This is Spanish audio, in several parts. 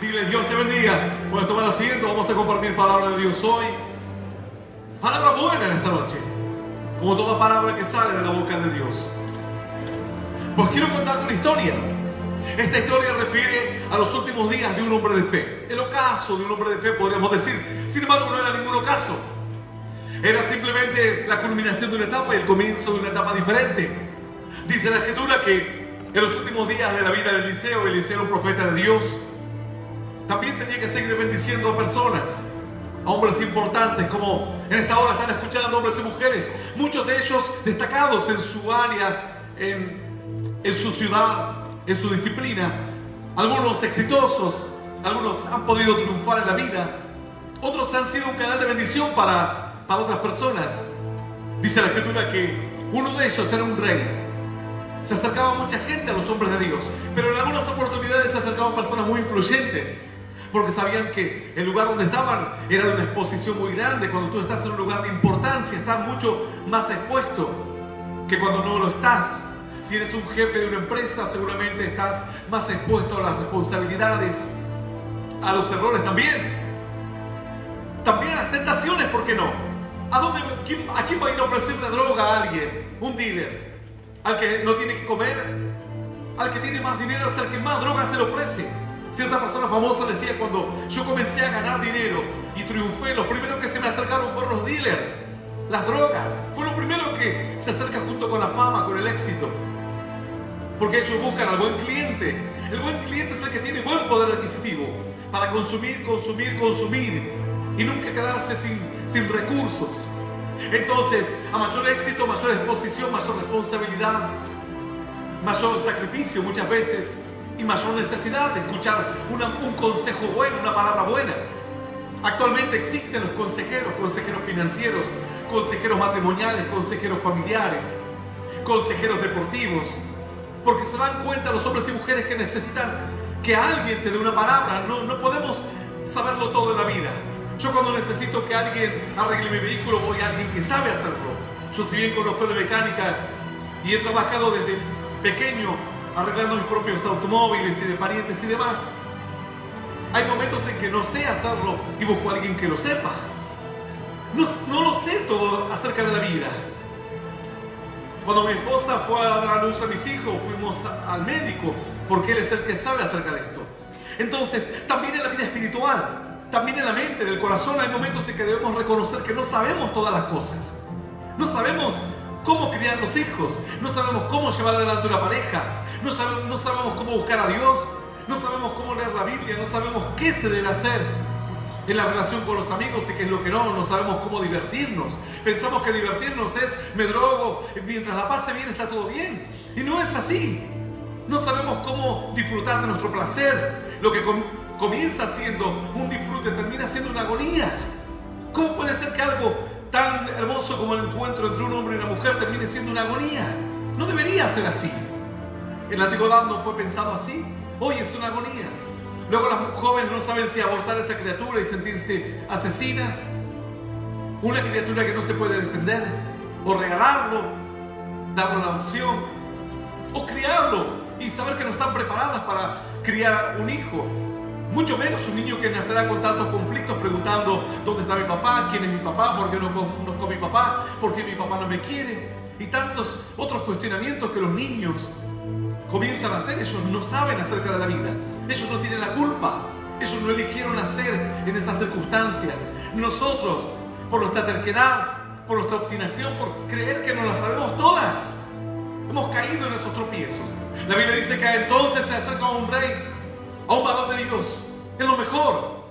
Dile, Dios te bendiga. Puedes tomar asiento, vamos a compartir palabra de Dios hoy. Palabra buena en esta noche, como toda palabra que sale de la boca de Dios. Pues quiero contarte una historia. Esta historia refiere a los últimos días de un hombre de fe. El ocaso de un hombre de fe, podríamos decir. Sin embargo, no era ningún ocaso. Era simplemente la culminación de una etapa y el comienzo de una etapa diferente. Dice la Escritura que en los últimos días de la vida de Eliseo era un profeta de Dios. También tenía que seguir bendiciendo a personas, a hombres importantes, como en esta hora están escuchando hombres y mujeres, muchos de ellos destacados en su área, en su ciudad, en su disciplina. Algunos exitosos, algunos han podido triunfar en la vida, otros han sido un canal de bendición para otras personas. Dice la Escritura que uno de ellos era un rey. Se acercaba mucha gente a los hombres de Dios, pero en algunas oportunidades se acercaban personas muy influyentes, porque sabían que el lugar donde estaban era de una exposición muy grande. Cuando tú estás en un lugar de importancia, estás mucho más expuesto que cuando no lo estás. Si eres un jefe de una empresa, seguramente estás más expuesto a las responsabilidades, a los errores también. También a las tentaciones, ¿por qué no? ¿A quién va a ir a ofrecerle droga a alguien? Un dealer. Al que no tiene que comer, al que tiene más dinero es el que más droga se le ofrece. Cierta persona famosa decía: cuando yo comencé a ganar dinero y triunfé, los primeros que se me acercaron fueron los dealers. Las drogas fue lo primero que se acerca junto con la fama, con el éxito, porque ellos buscan al buen cliente. El buen cliente es el que tiene buen poder adquisitivo para consumir y nunca quedarse sin recursos. Entonces, a mayor éxito, mayor exposición, mayor responsabilidad, mayor sacrificio muchas veces y mayor necesidad de escuchar un consejo bueno, una palabra buena. Actualmente existen los consejeros financieros, consejeros matrimoniales, consejeros familiares, consejeros deportivos, porque se dan cuenta los hombres y mujeres que necesitan que alguien te dé una palabra. No podemos saberlo todo en la vida. Yo cuando necesito que alguien arregle mi vehículo, voy a alguien que sabe hacerlo. Yo, si bien conozco de mecánica y he trabajado desde pequeño arreglando mis propios automóviles y de parientes y demás, hay momentos en que no sé hacerlo y busco a alguien que lo sepa. No lo sé todo acerca de la vida. Cuando mi esposa fue a dar a luz a mis hijos, fuimos al médico, porque él es el que sabe acerca de esto. Entonces, también en la vida espiritual, también en la mente, en el corazón, hay momentos en que debemos reconocer que no sabemos todas las cosas. No sabemos cómo criar los hijos, no sabemos cómo llevar adelante una pareja, no sabemos cómo buscar a Dios, no sabemos cómo leer la Biblia, no sabemos qué se debe hacer en la relación con los amigos y qué es lo que no sabemos cómo divertirnos. Pensamos que divertirnos es: me drogo, mientras la pase bien está todo bien. Y no es así. No sabemos cómo disfrutar de nuestro placer. Lo que comienza siendo un disfrute termina siendo una agonía. ¿Cómo puede ser que algo tan hermoso como el encuentro entre un hombre y una mujer termine siendo una agonía? No debería ser así. En la antigüedad no fue pensado así. Hoy es una agonía. Luego las jóvenes no saben si abortar a esa criatura y sentirse asesinas. Una criatura que no se puede defender. O regalarlo, darle una opción, o criarlo y saber que no están preparadas para criar un hijo. Mucho menos un niño que nacerá con tantos conflictos preguntando: ¿dónde está mi papá? ¿Quién es mi papá? ¿Por qué no conozco a mi papá? ¿Por qué mi papá no me quiere? Y tantos otros cuestionamientos que los niños comienzan a hacer. Ellos no saben acerca de la vida. Ellos no tienen la culpa. Ellos no eligieron nacer en esas circunstancias. Nosotros, por nuestra terquedad, por nuestra obstinación, por creer que no las sabemos todas, hemos caído en esos tropiezos. La Biblia dice que entonces se acerca a un rey, a un varón de Dios, es lo mejor.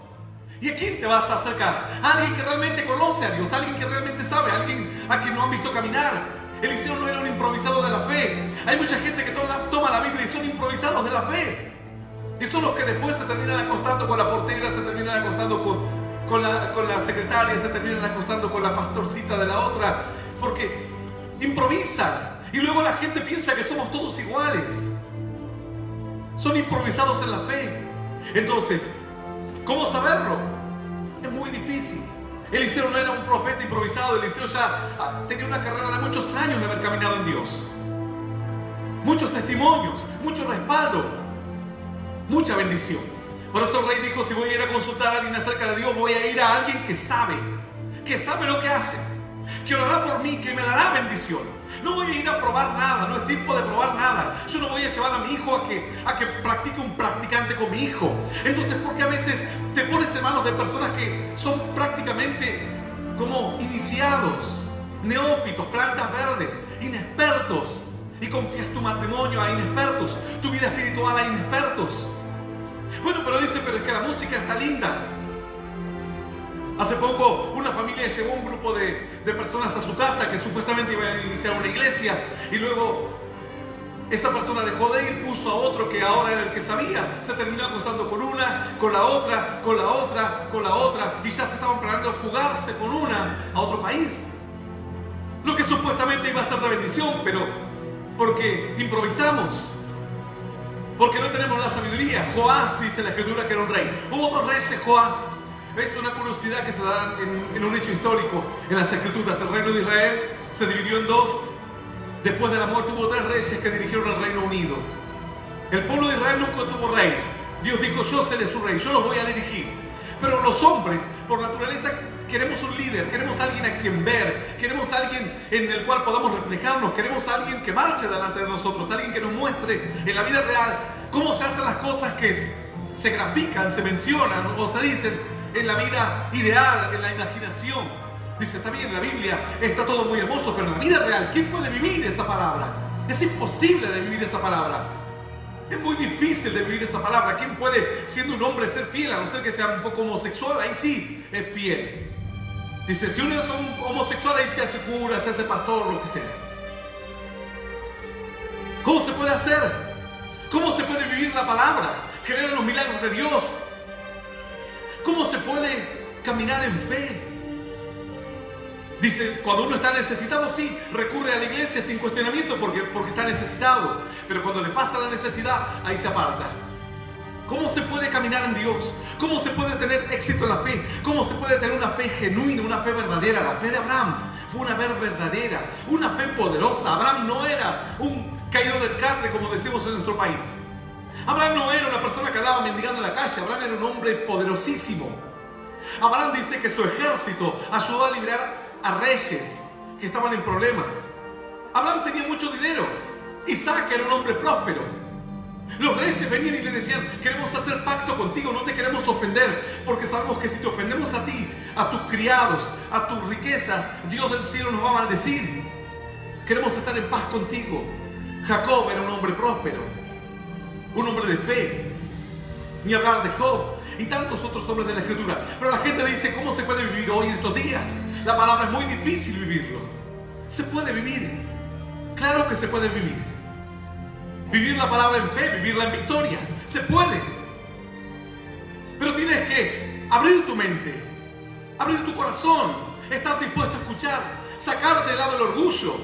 ¿Y a quién te vas a acercar? A alguien que realmente conoce a Dios, a alguien que realmente sabe, a alguien a quien no han visto caminar. Eliseo no era un improvisado de la fe. Hay mucha gente que toma la Biblia y son improvisados de la fe. Y son los que después se terminan acostando con la portera, se terminan acostando con la secretaria, se terminan acostando con la pastorcita de la otra, porque improvisan. Y luego la gente piensa que somos todos iguales. Son improvisados en la fe. Entonces, ¿cómo saberlo? Es muy difícil. Eliseo no era un profeta improvisado. Eliseo ya tenía una carrera de muchos años de haber caminado en Dios. Muchos testimonios, mucho respaldo, mucha bendición. Por eso el rey dijo, si voy a ir a consultar a alguien acerca de Dios, voy a ir a alguien que sabe lo que hace, que orará por mí, que me dará bendición. No voy a ir a probar nada, no es tiempo de probar nada. Yo no voy a llevar a mi hijo a que practique un practicante con mi hijo. Entonces, ¿por qué a veces te pones en manos de personas que son prácticamente como iniciados, neófitos, plantas verdes, inexpertos? Y confías tu matrimonio a inexpertos, tu vida espiritual a inexpertos. Bueno, pero dice, pero es que la música está linda. Hace poco una familia llevó un grupo de personas a su casa que supuestamente iban a iniciar una iglesia, y luego esa persona dejó de ir, puso a otro que ahora era el que sabía, se terminó acostando con una, con la otra, con la otra, con la otra, y ya se estaban planeando fugarse con una a otro país. Lo que supuestamente iba a ser de bendición, pero porque improvisamos, porque no tenemos la sabiduría. Joás, dice la escritura, que era un rey. Hubo dos reyes, Joás. Es una curiosidad que se da en un hecho histórico en las escrituras. El reino de Israel se dividió en dos. Después de la muerte hubo tres reyes que dirigieron el Reino Unido. El pueblo de Israel nunca tuvo rey. Dios dijo, yo seré su rey, yo los voy a dirigir. Pero los hombres, por naturaleza, queremos un líder, queremos a alguien a quien ver, queremos a alguien en el cual podamos reflejarnos, queremos a alguien que marche delante de nosotros, alguien que nos muestre en la vida real cómo se hacen las cosas que se grafican, se mencionan o se dicen en la vida ideal, en la imaginación. Dice, está bien, en la Biblia está todo muy hermoso, pero en la vida real, ¿quién puede vivir esa palabra? Es imposible de vivir esa palabra. Es muy difícil de vivir esa palabra. ¿Quién puede, siendo un hombre, ser fiel? A no ser que sea un poco homosexual, ahí sí es fiel. Dice, si uno es un homosexual, ahí se hace cura, se hace pastor, lo que sea. ¿Cómo se puede hacer? ¿Cómo se puede vivir la palabra? Creer en los milagros de Dios. ¿Cómo se puede caminar en fe? Dice, cuando uno está necesitado, sí, recurre a la iglesia sin cuestionamiento porque está necesitado. Pero cuando le pasa la necesidad, ahí se aparta. ¿Cómo se puede caminar en Dios? ¿Cómo se puede tener éxito en la fe? ¿Cómo se puede tener una fe genuina, una fe verdadera? La fe de Abraham fue una fe verdadera, una fe poderosa. Abraham no era un caído del catre, como decimos en nuestro país. Abraham no era una persona que andaba mendigando en la calle. Abraham era un hombre poderosísimo. Abraham dice que su ejército ayudó a liberar a reyes que estaban en problemas. Abraham tenía mucho dinero. Isaac era un hombre próspero. Los reyes venían y le decían, queremos hacer pacto contigo, no te queremos ofender, porque sabemos que si te ofendemos a ti, a tus criados, a tus riquezas, Dios del cielo nos va a maldecir. Queremos estar en paz contigo. Jacob era un hombre próspero, un hombre de fe. Ni hablar de Job y tantos otros hombres de la escritura. Pero la gente dice, ¿cómo se puede vivir hoy en estos días? La palabra es muy difícil vivirlo. Se puede vivir. Claro que se puede vivir. Vivir la palabra en fe, vivirla en victoria. Se puede. Pero tienes que abrir tu mente, abrir tu corazón, estar dispuesto a escuchar, sacar de lado el orgullo,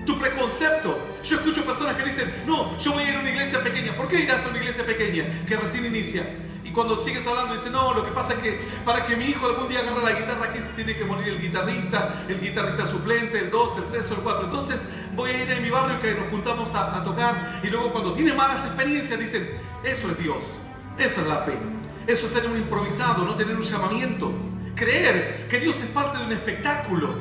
tu preconcepto. Yo escucho personas que dicen, no, yo voy a ir a una iglesia pequeña. ¿Por qué irás a una iglesia pequeña que recién inicia? Y cuando sigues hablando, dice, no, lo que pasa es que para que mi hijo algún día agarre la guitarra, aquí se tiene que morir el guitarrista suplente, el 2, el 3 o el 4. Entonces voy a ir a mi barrio que nos juntamos a tocar. Y luego cuando tiene malas experiencias, dicen, eso es Dios, eso es la fe. Eso es ser un improvisado, no tener un llamamiento. Creer que Dios es parte de un espectáculo.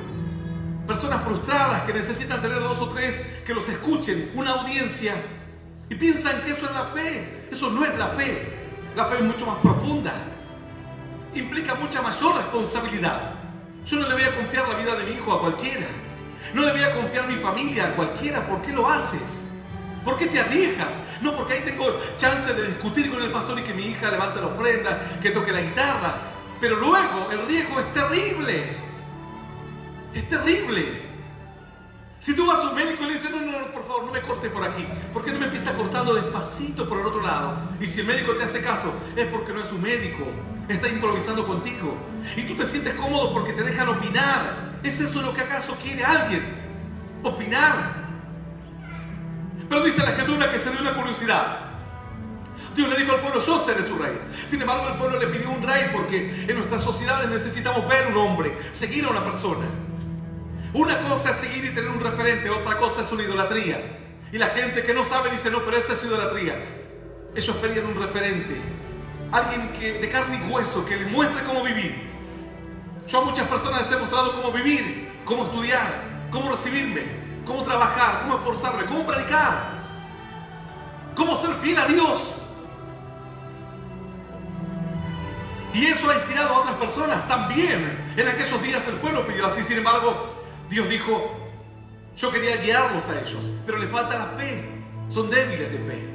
Personas frustradas que necesitan tener 2 o 3 que los escuchen, una audiencia, y piensan que eso es la fe. Eso no es la fe. La fe es mucho más profunda. Implica mucha mayor responsabilidad. Yo no le voy a confiar la vida de mi hijo a cualquiera. No le voy a confiar mi familia a cualquiera. ¿Por qué lo haces? ¿Por qué te arriesgas? No, porque ahí tengo chance de discutir con el pastor y que mi hija levante la ofrenda, que toque la guitarra. Pero luego el riesgo es terrible. Es terrible. Si tú vas a un médico y le dices, no, por favor, no me corte por aquí. ¿Por qué no me empieza cortando despacito por el otro lado? Y si el médico te hace caso, es porque no es un médico. Está improvisando contigo. Y tú te sientes cómodo porque te dejan opinar. ¿Es eso lo que acaso quiere alguien? Opinar. Pero dice la escritura que se dio una curiosidad. Dios le dijo al pueblo, yo seré su rey. Sin embargo, el pueblo le pidió un rey porque en nuestras sociedades necesitamos ver un hombre, seguir a una persona. Una cosa es seguir y tener un referente, otra cosa es una idolatría. Y la gente que no sabe dice, no, pero esa es idolatría. Ellos pedían un referente. alguien de carne y hueso, que le muestre cómo vivir. Yo a muchas personas les he mostrado cómo vivir, cómo estudiar, cómo recibirme, cómo trabajar, cómo esforzarme, cómo predicar, cómo ser fiel a Dios. Y eso ha inspirado a otras personas también. En aquellos días el pueblo pidió así, sin embargo, Dios dijo, yo quería guiarlos a ellos, pero les falta la fe, son débiles de fe.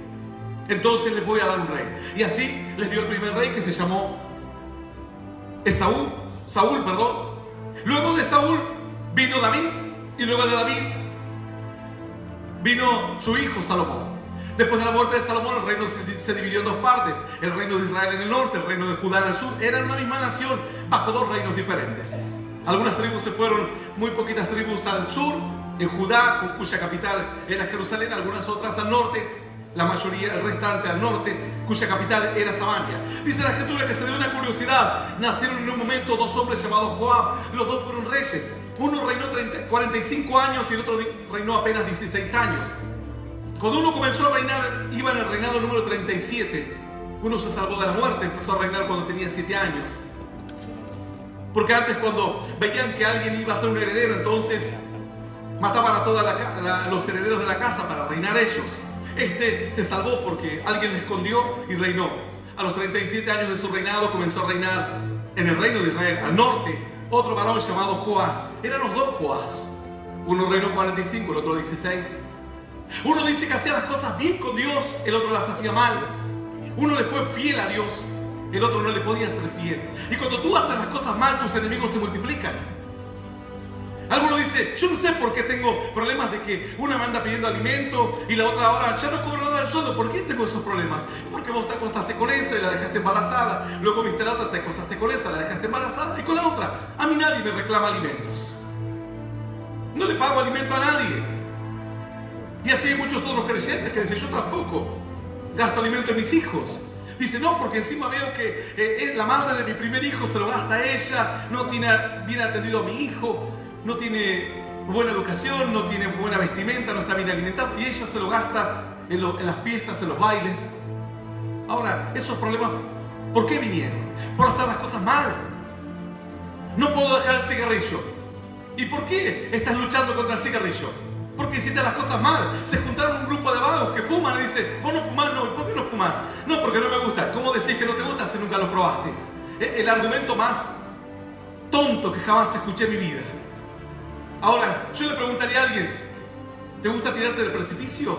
Entonces les voy a dar un rey. Y así les dio el primer rey, que se llamó Saúl. Luego de Saúl vino David, y luego de David vino su hijo Salomón. Después de la muerte de Salomón, el reino se dividió en dos partes. El reino de Israel en el norte, el reino de Judá en el sur. Eran una misma nación bajo dos reinos diferentes. Algunas tribus se fueron, muy poquitas tribus al sur, en Judá, cuya capital era Jerusalén, algunas otras al norte, la mayoría, el restante al norte, cuya capital era Samaria. Dice la Escritura que se dio una curiosidad. Nacieron en un momento dos hombres llamados Joab. Los dos fueron reyes. Uno reinó 45 años y el otro reinó apenas 16 años. Cuando uno comenzó a reinar, iba en el reinado número 37. Uno se salvó de la muerte, empezó a reinar cuando tenía 7 años. Porque antes, cuando veían que alguien iba a ser un heredero, entonces mataban a todos los herederos de la casa para reinar ellos. Este se salvó porque alguien le escondió y reinó. A los 37 años de su reinado comenzó a reinar en el reino de Israel, al norte, otro varón llamado Joás. Eran los dos Joás. Uno reinó 45, el otro 16. Uno dice que hacía las cosas bien con Dios, el otro las hacía mal. Uno le fue fiel a Dios, el otro no le podía ser fiel. Y cuando tú haces las cosas mal, tus enemigos se multiplican. Alguno dice, yo no sé por qué tengo problemas de que una me anda pidiendo alimento y la otra ahora ya no cobro nada del sueldo. ¿Por qué tengo esos problemas? Porque vos te acostaste con esa y la dejaste embarazada. Luego viste a la otra, te acostaste con esa, la dejaste embarazada. Y con la otra, a mí nadie me reclama alimentos. No le pago alimento a nadie. Y así hay muchos otros creyentes que dicen, yo tampoco gasto alimento en mis hijos. Dice, no, porque encima veo que la madre de mi primer hijo se lo gasta a ella, no tiene bien atendido a mi hijo, no tiene buena educación, no tiene buena vestimenta, no está bien alimentado, y ella se lo gasta en las fiestas, en los bailes. Ahora, esos problemas, ¿por qué vinieron? Por hacer las cosas mal. No puedo dejar el cigarrillo. ¿Y por qué estás luchando contra el cigarrillo? Porque hiciste las cosas mal. Se juntaron un grupo de vagos que fuman y dicen, vos no fumás, no, ¿por qué no fumás? No, porque no me gusta. ¿Cómo decís que no te gusta si nunca lo probaste? El argumento más tonto que jamás escuché en mi vida. Ahora, yo le preguntaría a alguien, ¿te gusta tirarte del precipicio?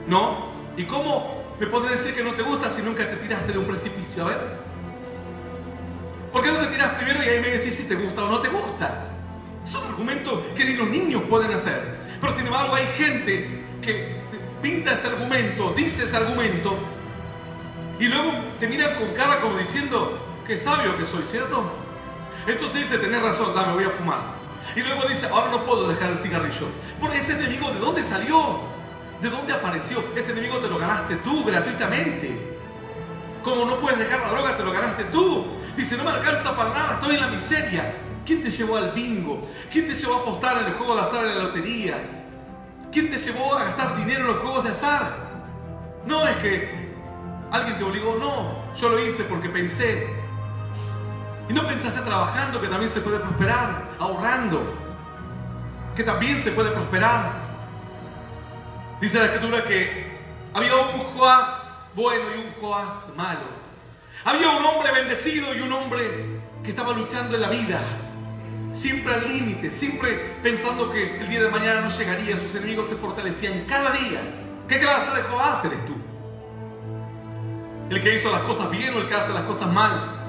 ¿No? ¿Y cómo me podés decir que no te gusta si nunca te tiraste de un precipicio? A ver. ¿Por qué no te tiras primero y ahí me decís si te gusta o no te gusta? Es un argumento que ni los niños pueden hacer. Pero sin embargo hay gente que pinta ese argumento, dice ese argumento, y luego te miran con cara como diciendo, qué sabio que soy, ¿cierto? Entonces dice, tenés razón, me voy a fumar. Y luego dice, ahora no puedo dejar el cigarrillo. Porque ese enemigo, ¿de dónde salió? ¿De dónde apareció? Ese enemigo te lo ganaste tú gratuitamente. Como no puedes dejar la droga, te lo ganaste tú. Dice, no me alcanza para nada, estoy en la miseria. ¿Quién te llevó al bingo? ¿Quién te llevó a apostar en el juego de azar en la lotería? ¿Quién te llevó a gastar dinero en los juegos de azar? No es que alguien te obligó, no. Yo lo hice porque pensé. Y no pensaste trabajando que también se puede prosperar, ahorrando, que también se puede prosperar. Dice la Escritura que había un Joás bueno y un Joás malo. Había un hombre bendecido y un hombre que estaba luchando en la vida. Siempre al límite, siempre pensando que el día de mañana no llegaría, sus enemigos se fortalecían cada día. ¿Qué clase de Joás eres tú? ¿El que hizo las cosas bien o el que hace las cosas mal?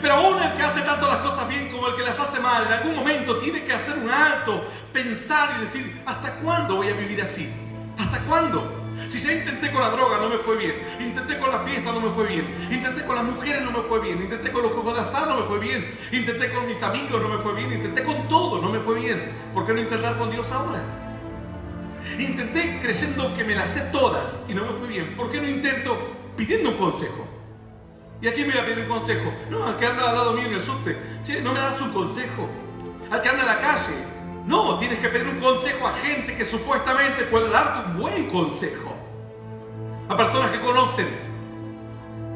Pero aún el que hace tanto las cosas bien como el que las hace mal, en algún momento tiene que hacer un alto, pensar y decir, ¿hasta cuándo voy a vivir así? ¿Hasta cuándo? Si ya intenté con la droga, no me fue bien. Intenté con la fiesta, no me fue bien. Intenté con las mujeres, no me fue bien. Intenté con los juegos de azar, no me fue bien. Intenté con mis amigos, no me fue bien. Intenté con todo, no me fue bien. ¿Por qué no intentar con Dios ahora? Intenté creyendo que me las sé todas y no me fue bien. ¿Por qué no intento pidiendo un consejo? ¿Y a quién me voy a pedir un consejo? No, al que anda al lado mío en el subte. Che, no me das un consejo. Al que anda en la calle. No, tienes que pedir un consejo a gente que supuestamente puede darte un buen consejo. A personas que conocen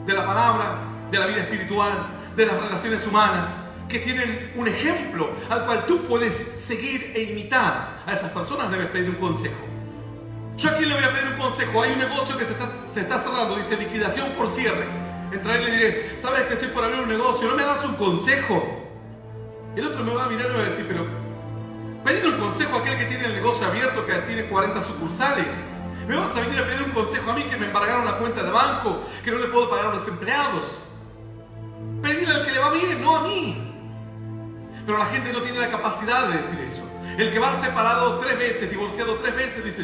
de la palabra, de la vida espiritual, de las relaciones humanas, que tienen un ejemplo al cual tú puedes seguir e imitar. A esas personas debes pedir un consejo. ¿Yo a quién le voy a pedir un consejo? Hay un negocio que se está cerrando, dice liquidación por cierre. Entraré y le diré, ¿sabes que estoy por abrir un negocio? ¿No me das un consejo? El otro me va a mirar y me va a decir, pero pedir un consejo a aquel que tiene el negocio abierto, que tiene 40 sucursales. ¿Me vas a venir a pedir un consejo a mí que me embargaron la cuenta de banco, que no le puedo pagar a los empleados? Pedirle al que le va bien, no a mí. Pero la gente no tiene la capacidad de decir eso. El que va separado 3 veces, divorciado 3 veces, dice,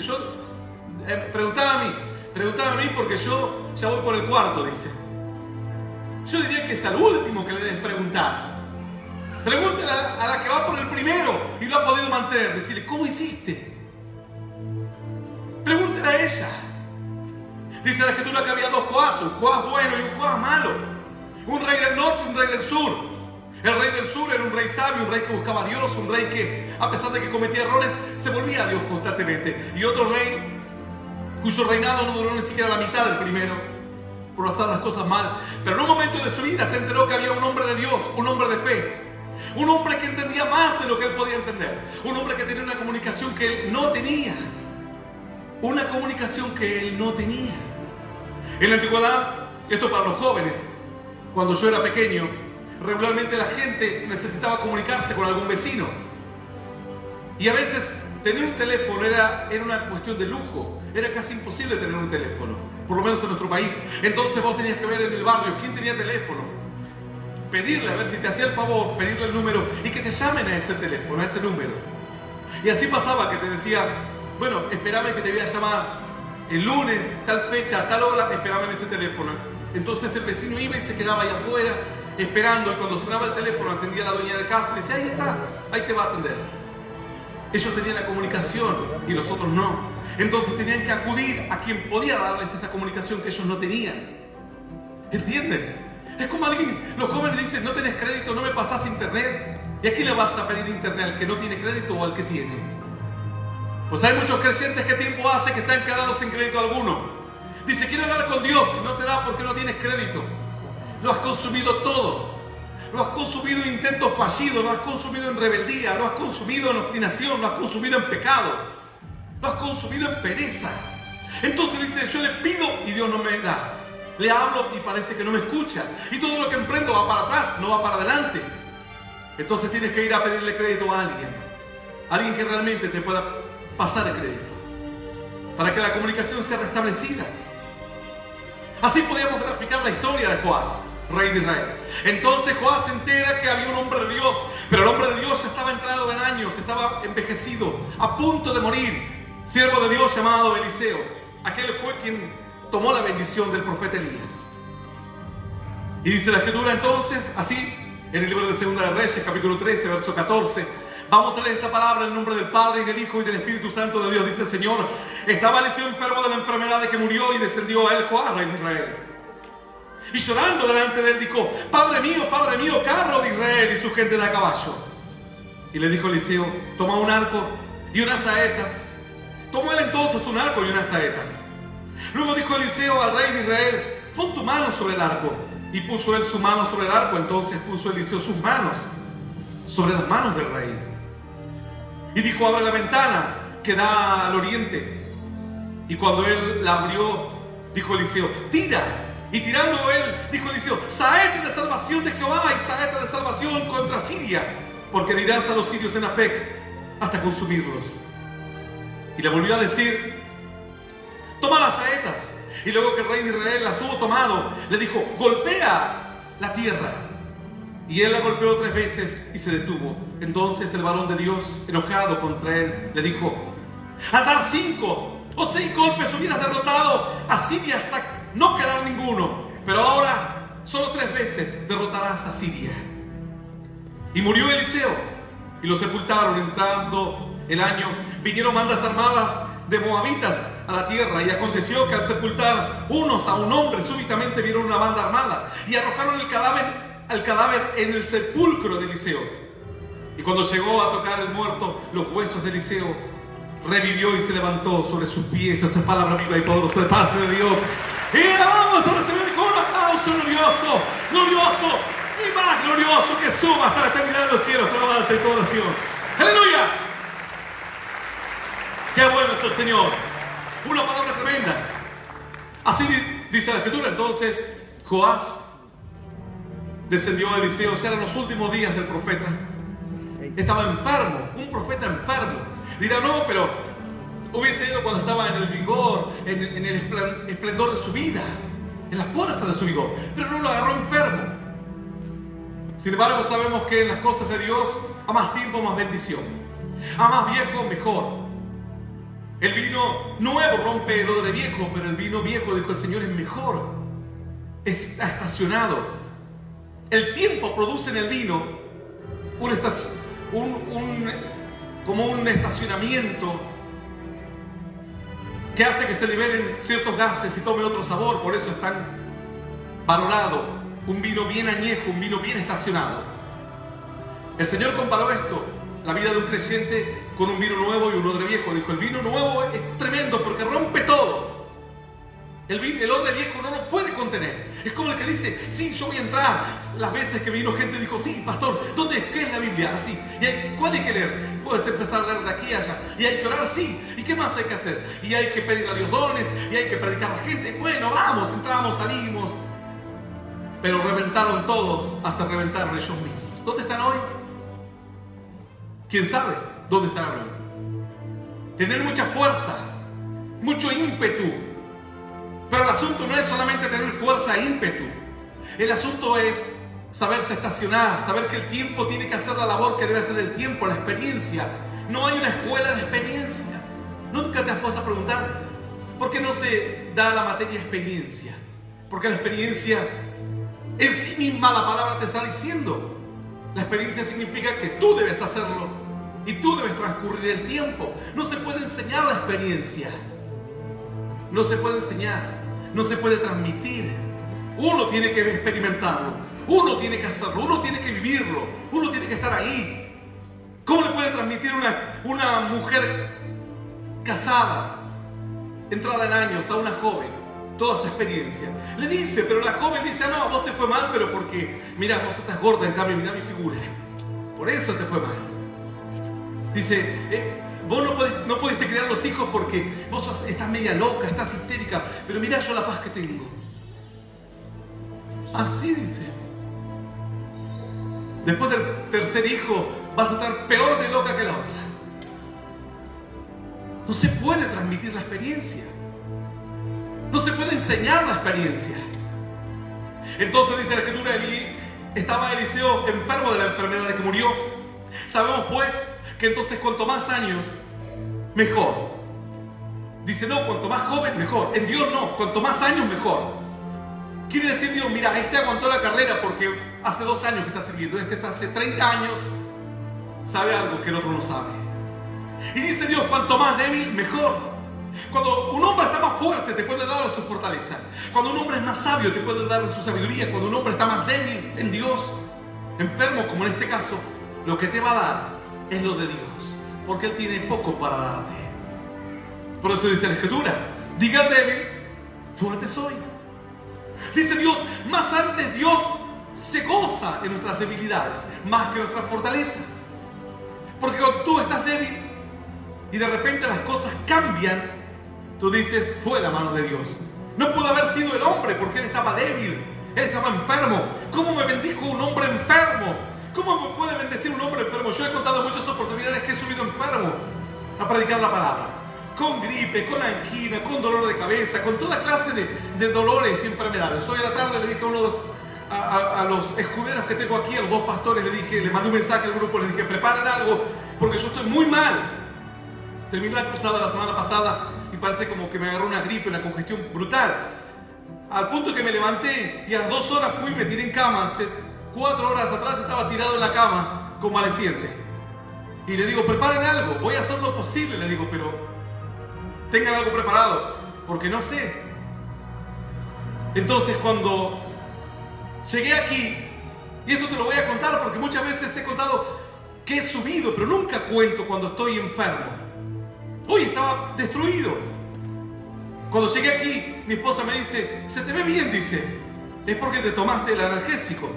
preguntaba a mí porque yo ya voy por el 4, dice. Yo diría que es al último que le debes preguntar. Pregúntale a la que va por el primero y lo ha podido mantener. Decirle, ¿cómo hiciste? Pregúntale a ella. Dice la escritura que había 2 Joás, un Joás bueno y un Joás malo. Un rey del norte y un rey del sur. El rey del sur era un rey sabio, un rey que buscaba a Dios, un rey que, a pesar de que cometía errores, se volvía a Dios constantemente. Y otro rey cuyo reinado no duró ni siquiera la mitad del primero, por hacer las cosas mal. Pero en un momento de su vida se enteró que había un hombre de Dios, un hombre de fe. Un hombre que entendía más de lo que él podía entender. Un hombre que tenía una comunicación que él no tenía. Una comunicación que él no tenía. En la antigüedad, esto para los jóvenes, cuando yo era pequeño, regularmente la gente necesitaba comunicarse con algún vecino. Y a veces tener un teléfono era una cuestión de lujo. Era casi imposible tener un teléfono, por lo menos en nuestro país. Entonces vos tenías que ver en el barrio quién tenía teléfono, pedirle a ver si te hacía el favor, pedirle el número y que te llamen a ese teléfono, a ese número. Y así pasaba que te decía, bueno, espérame que te voy a llamar el lunes, tal fecha, tal hora, espérame en ese teléfono. Entonces el vecino iba y se quedaba ahí afuera esperando, y cuando sonaba el teléfono atendía a la dueña de casa y decía, ahí está, ahí te va a atender. Ellos tenían la comunicación y los otros no. Entonces tenían que acudir a quien podía darles esa comunicación que ellos no tenían. ¿Entiendes? Es como alguien, los jóvenes dicen, no tenés crédito, no me pasás internet. ¿Y a quién le vas a pedir internet? ¿Al que no tiene crédito o al que tiene? Pues hay muchos creyentes que tiempo hace que se han quedado sin crédito alguno. Dice, quiero hablar con Dios y no te da porque no tienes crédito. Lo has consumido todo. Lo has consumido en intentos fallidos, lo has consumido en rebeldía, lo has consumido en obstinación, lo has consumido en pecado, lo has consumido en pereza. Entonces dice, yo le pido y Dios no me da. Le hablo y parece que no me escucha. Y todo lo que emprendo va para atrás, no va para adelante. Entonces tienes que ir a pedirle crédito a alguien. Alguien que realmente te pueda pasar el crédito. Para que la comunicación sea restablecida. Así podíamos graficar la historia de Joás, rey de Israel. Entonces Joás se entera que había un hombre de Dios, pero el hombre de Dios ya estaba entrado en años, estaba envejecido, a punto de morir. Siervo de Dios llamado Eliseo. Aquel fue quien tomó la bendición del profeta Elías. Y dice la escritura entonces, así, en el libro de Segunda de Reyes, capítulo 13, verso 14, vamos a leer esta palabra en el nombre del Padre, y del Hijo, y del Espíritu Santo de Dios. Dice el Señor, estaba Eliseo enfermo de la enfermedad de que murió, y descendió a él Joás, rey de Israel. Y llorando delante de él dijo, Padre mío, carro de Israel y su gente de a caballo. Y le dijo Eliseo, toma un arco y unas saetas. Tomó él entonces un arco y unas saetas. Luego dijo Eliseo al rey de Israel, pon tu mano sobre el arco. Y puso él su mano sobre el arco. Entonces puso Eliseo sus manos sobre las manos del rey. Y dijo, abre la ventana que da al oriente. Y cuando él la abrió, dijo Eliseo, tira. Y tirando él, dijo Eliseo, saeta de salvación de Jehová y saeta de salvación contra Siria, porque herirás a los sirios en Afec hasta consumirlos. Y le volvió a decir, toma las saetas. Y luego que el rey de Israel las hubo tomado, le dijo, golpea la tierra. Y él la golpeó 3 veces y se detuvo. Entonces el varón de Dios, enojado contra él, le dijo, al dar 5 o 6 golpes hubieras derrotado a Siria hasta no quedar ninguno. Pero ahora solo 3 veces derrotarás a Siria. Y murió Eliseo y lo sepultaron. Entrando el año, vinieron bandas armadas de moabitas a la tierra, y aconteció que al sepultar unos a un hombre, súbitamente vieron una banda armada y arrojaron el cadáver en el sepulcro de Eliseo. Y cuando llegó a tocar el muerto los huesos de Eliseo, revivió y se levantó sobre sus pies. Esta es palabra viva y poderosa de parte de Dios. Y la vamos a recibir con un aplauso aplauso glorioso, glorioso y más glorioso que suba hasta la eternidad de los cielos. Te alabanza y tu oración. ¡Aleluya! ¡Qué bueno es el Señor! Una palabra tremenda. Así dice la Escritura. Entonces Joás descendió a Eliseo. Ya eran los últimos días del profeta. Estaba enfermo, un profeta enfermo. Dirá, no, pero hubiese ido cuando estaba en el vigor, en el esplendor de su vida, en la fuerza de su vigor. Pero no lo agarró enfermo. Sin embargo, sabemos que en las cosas de Dios, a más tiempo, más bendición. A más viejo, mejor. El vino nuevo rompe el odre viejo, pero el vino viejo, dijo el Señor, es mejor. Está estacionado. El tiempo produce en el vino como un estacionamiento que hace que se liberen ciertos gases y tome otro sabor. Por eso es tan valorado un vino bien añejo, un vino bien estacionado. El Señor comparó esto, la vida de un creyente, con un vino nuevo y un odre viejo. Dijo, el vino nuevo es tremendo porque rompe todo. El odre viejo no lo puede contener. Es como el que dice, sí, yo voy a entrar. Las veces que vino gente dijo, sí, pastor, ¿dónde es? ¿Qué es la Biblia? Así. ¿Cuál hay que leer? Puedes empezar a leer de aquí a allá. Y hay que orar, sí. ¿Y qué más hay que hacer? Y hay que pedir a Dios dones. Y hay que predicar a la gente. Bueno, vamos, entramos, salimos. Pero reventaron todos, hasta reventaron ellos mismos. ¿Dónde están hoy? ¿Quién sabe dónde están hoy? Tener mucha fuerza, mucho ímpetu. Pero el asunto no es solamente tener fuerza e ímpetu. El asunto es saberse estacionar, saber que el tiempo tiene que hacer la labor que debe hacer el tiempo, la experiencia. No hay una escuela de experiencia. ¿Nunca te has puesto a preguntar por qué no se da la materia experiencia? Porque la experiencia en sí misma, la palabra te está diciendo. La experiencia significa que tú debes hacerlo y tú debes transcurrir el tiempo. No se puede enseñar la experiencia. No se puede enseñar. No se puede transmitir. Uno tiene que experimentarlo. Uno tiene que hacerlo. Uno tiene que vivirlo. Uno tiene que estar ahí. ¿Cómo le puede transmitir una mujer casada, entrada en años, a una joven toda su experiencia? Le dice, pero la joven dice, no, vos te fue mal, pero porque, mira, vos estás gorda, en cambio, mira mi figura. Por eso te fue mal. Dice, vos no pudiste criar los hijos porque vos estás media loca, estás histérica, pero mira yo la paz que tengo. Así dice. Después del tercer hijo vas a estar peor de loca que la otra. No se puede transmitir la experiencia. No se puede enseñar la experiencia. Entonces dice la Escritura, estaba Eliseo enfermo de la enfermedad de que murió. Sabemos pues que entonces cuanto más años, mejor. Dice, no, cuanto más joven, mejor. En Dios no, cuanto más años, mejor. Quiere decir Dios, mira, este aguantó la carrera porque hace 2 años que está sirviendo. Este está hace 30 años, sabe algo que el otro no sabe. Y dice Dios, cuanto más débil, mejor. Cuando un hombre está más fuerte, te puede dar su fortaleza. Cuando un hombre es más sabio, te puede dar su sabiduría. Cuando un hombre está más débil en Dios, enfermo como en este caso, lo que te va a dar es lo de Dios, porque Él tiene poco para darte. Por eso dice la Escritura, diga débil, fuerte soy. Dice Dios, más antes Dios se goza en nuestras debilidades, más que nuestras fortalezas. Porque cuando tú estás débil y de repente las cosas cambian, tú dices, fue la mano de Dios. No pudo haber sido el hombre porque él estaba débil, él estaba enfermo. ¿Cómo me bendijo un hombre enfermo? ¿Cómo me puede bendecir un hombre enfermo? Yo he contado muchas oportunidades que he subido enfermo a predicar la palabra. Con gripe, con angina, con dolor de cabeza, con toda clase de dolores y enfermedades. Hoy a la tarde le dije a los escuderos que tengo aquí, a los 2 pastores, le mandé un mensaje al grupo, les dije, preparen algo, porque yo estoy muy mal. Terminé la cruzada la semana pasada y parece como que me agarró una gripe, una congestión brutal. Al punto que me levanté y a las 2 horas fui y me tiré en cama. Hace 4 horas atrás estaba tirado en la cama, convaleciente. Y le digo, preparen algo, voy a hacer lo posible, le digo, pero tengan algo preparado, porque no sé. Entonces cuando llegué aquí, y esto te lo voy a contar porque muchas veces he contado que he subido, pero nunca cuento cuando estoy enfermo. Hoy estaba destruido. Cuando llegué aquí, mi esposa me dice, se te ve bien, dice. es porque te tomaste el analgésico.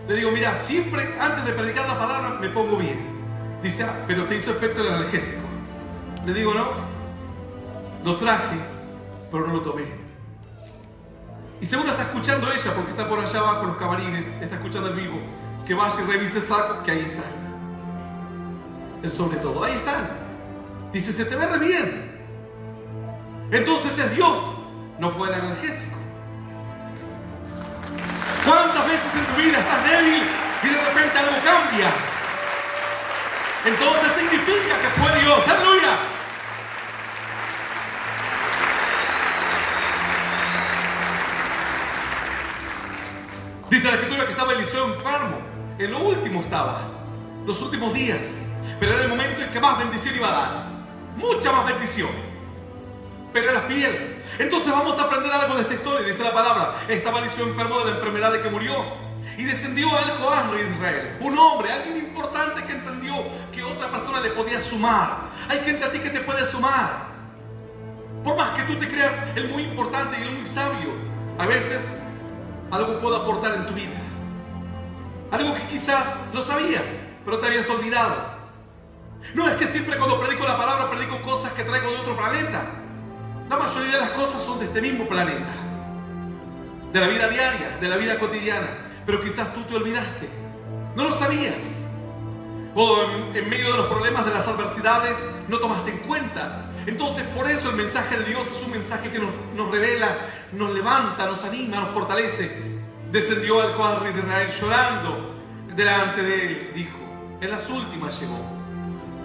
Le digo, mira, siempre antes de predicar la palabra me pongo bien. Dice, pero te hizo efecto el analgésico. Le digo, no, lo traje, pero no lo tomé. Y según está escuchando ella, porque está por allá abajo en los camarines, está escuchando el vivo, que vaya y revise el saco, que ahí están. El sobre todo, ahí están. Dice, se te ve re bien. Entonces es Dios, no fue el analgésico. ¿Cuántas veces en tu vida estás débil y de repente algo cambia? Entonces significa que fue Dios. ¡Aleluya! Dice la Escritura que estaba Eliseo enfermo. En lo último estaba, los últimos días. Pero era el momento en que más bendición iba a dar. Mucha más bendición. Pero era fiel. Entonces vamos a aprender algo de esta historia. Dice la palabra, estaba Eliseo enfermo de la enfermedad de que murió. Y descendió a él Joás, rey de Israel. Un hombre, alguien importante que entendió que otra persona le podía sumar. Hay gente a ti que te puede sumar. Por más que tú te creas el muy importante y el muy sabio, a veces algo puedo aportar en tu vida. Algo que quizás lo sabías, pero te habías olvidado. No es que siempre cuando predico la palabra predico cosas que traigo de otro planeta. La mayoría de las cosas son de este mismo planeta, de la vida diaria, de la vida cotidiana. Pero quizás tú te olvidaste, no lo sabías. O en medio de los problemas, de las adversidades, no tomaste en cuenta. Entonces por eso el mensaje de Dios es un mensaje que nos revela, nos levanta, nos anima, nos fortalece. Descendió al Joás, rey de Israel, llorando delante de él. Dijo, en las últimas llegó.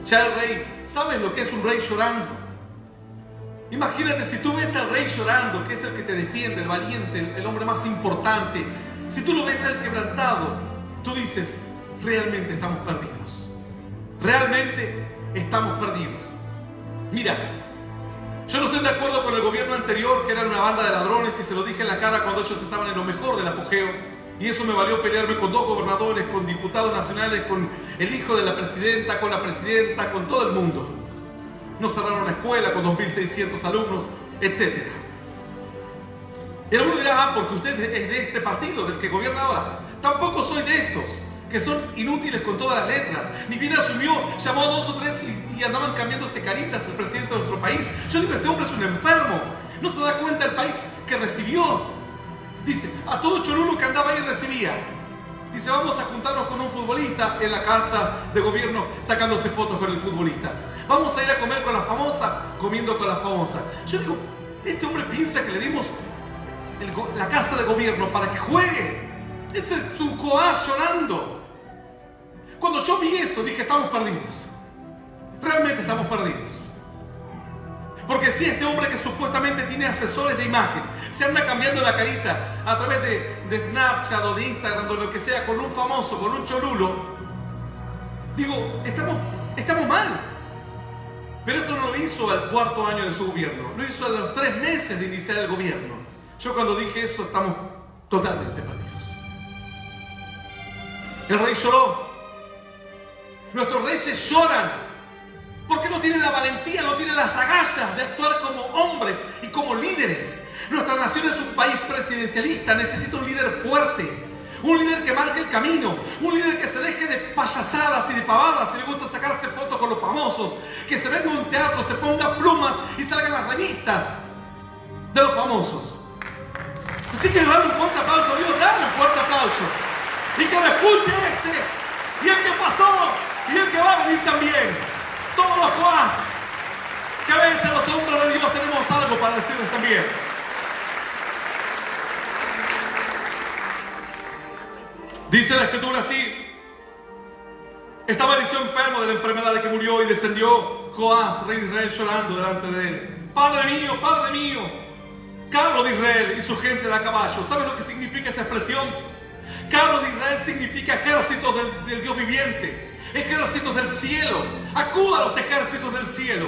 Ya el rey, ¿sabes lo que es un rey llorando? Imagínate si tú ves al rey llorando, que es el que te defiende, el valiente, el hombre más importante. Si tú lo ves al quebrantado, tú dices, realmente estamos perdidos. Realmente estamos perdidos. Mira, yo no estoy de acuerdo con el gobierno anterior, que era una banda de ladrones, y se lo dije en la cara cuando ellos estaban en lo mejor del apogeo. Y eso me valió pelearme con 2 gobernadores, con diputados nacionales, con el hijo de la presidenta, con todo el mundo. Nos cerraron una escuela con 2.600 alumnos, etc. Y alguno dirá, porque usted es de este partido, del que gobierna ahora. Tampoco soy de estos, que son inútiles con todas las letras. Ni bien asumió, llamó a 2 o 3 y andaban cambiándose caritas el presidente de nuestro país. Yo digo, este hombre es un enfermo. No se da cuenta el país que recibió. Dice, a todo cholulo que andaba ahí recibía. Dice, vamos a juntarnos con un futbolista en la casa de gobierno, sacándose fotos con el futbolista. Vamos a ir a comer con la famosa, comiendo con la famosa. Yo digo, este hombre piensa que le dimos la casa de gobierno para que juegue. Ese es su Joás llorando. Cuando yo vi eso, dije, estamos perdidos. Realmente estamos perdidos. Porque si este hombre que supuestamente tiene asesores de imagen se anda cambiando la carita a través de Snapchat o de Instagram o lo que sea con un famoso, con un cholulo, digo, estamos mal. Pero esto no lo hizo al 4º año de su gobierno, lo hizo a los 3 meses de iniciar el gobierno. Yo cuando dije eso, estamos totalmente perdidos. El rey lloró. Nuestros reyes lloran porque no tienen la valentía, no tienen las agallas de actuar como hombres y como líderes. Nuestra nación es un país presidencialista, necesita un líder fuerte, un líder que marque el camino, un líder que se deje de payasadas y de pavadas, si le gusta sacarse fotos con los famosos, que se venga a un teatro, se ponga plumas y salgan las revistas de los famosos. Así que dale un fuerte aplauso a Dios, dale un fuerte aplauso. Y que lo escuche y el que pasó, y el que va a venir también. Todos los Joás que vencen a los hombres de Dios, tenemos algo para decirles también. Dice la Escritura así: estaba Eliseo enfermo de la enfermedad de que murió, y descendió Joás, rey de Israel, llorando delante de él. Padre mío, carro de Israel y su gente de a caballo. ¿Sabes lo que significa esa expresión? Carro de Israel significa ejércitos del Dios viviente, ejércitos del cielo. Acuda a los ejércitos del cielo.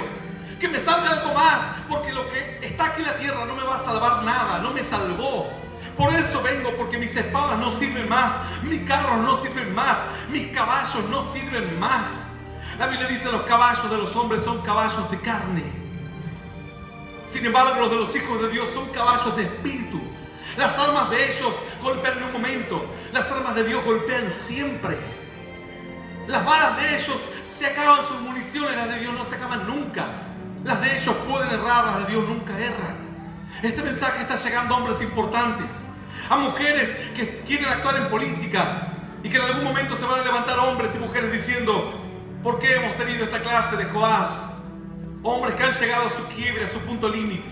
Que me salve algo más, porque lo que está aquí en la tierra no me va a salvar nada, no me salvó. Por eso vengo, porque mis espadas no sirven más, mis carros no sirven más, mis caballos no sirven más. La Biblia dice: los caballos de los hombres son caballos de carne. Sin embargo, los de los hijos de Dios son caballos de espíritu. Las armas de ellos golpean en un momento. Las armas de Dios golpean siempre. Las balas de ellos se acaban sus municiones, las de Dios no se acaban nunca. Las de ellos pueden errar, las de Dios nunca erran. Este mensaje está llegando a hombres importantes, a mujeres que quieren actuar en política y que en algún momento se van a levantar hombres y mujeres diciendo: ¿por qué hemos tenido esta clase de Joás? Hombres que han llegado a su quiebre, a su punto límite,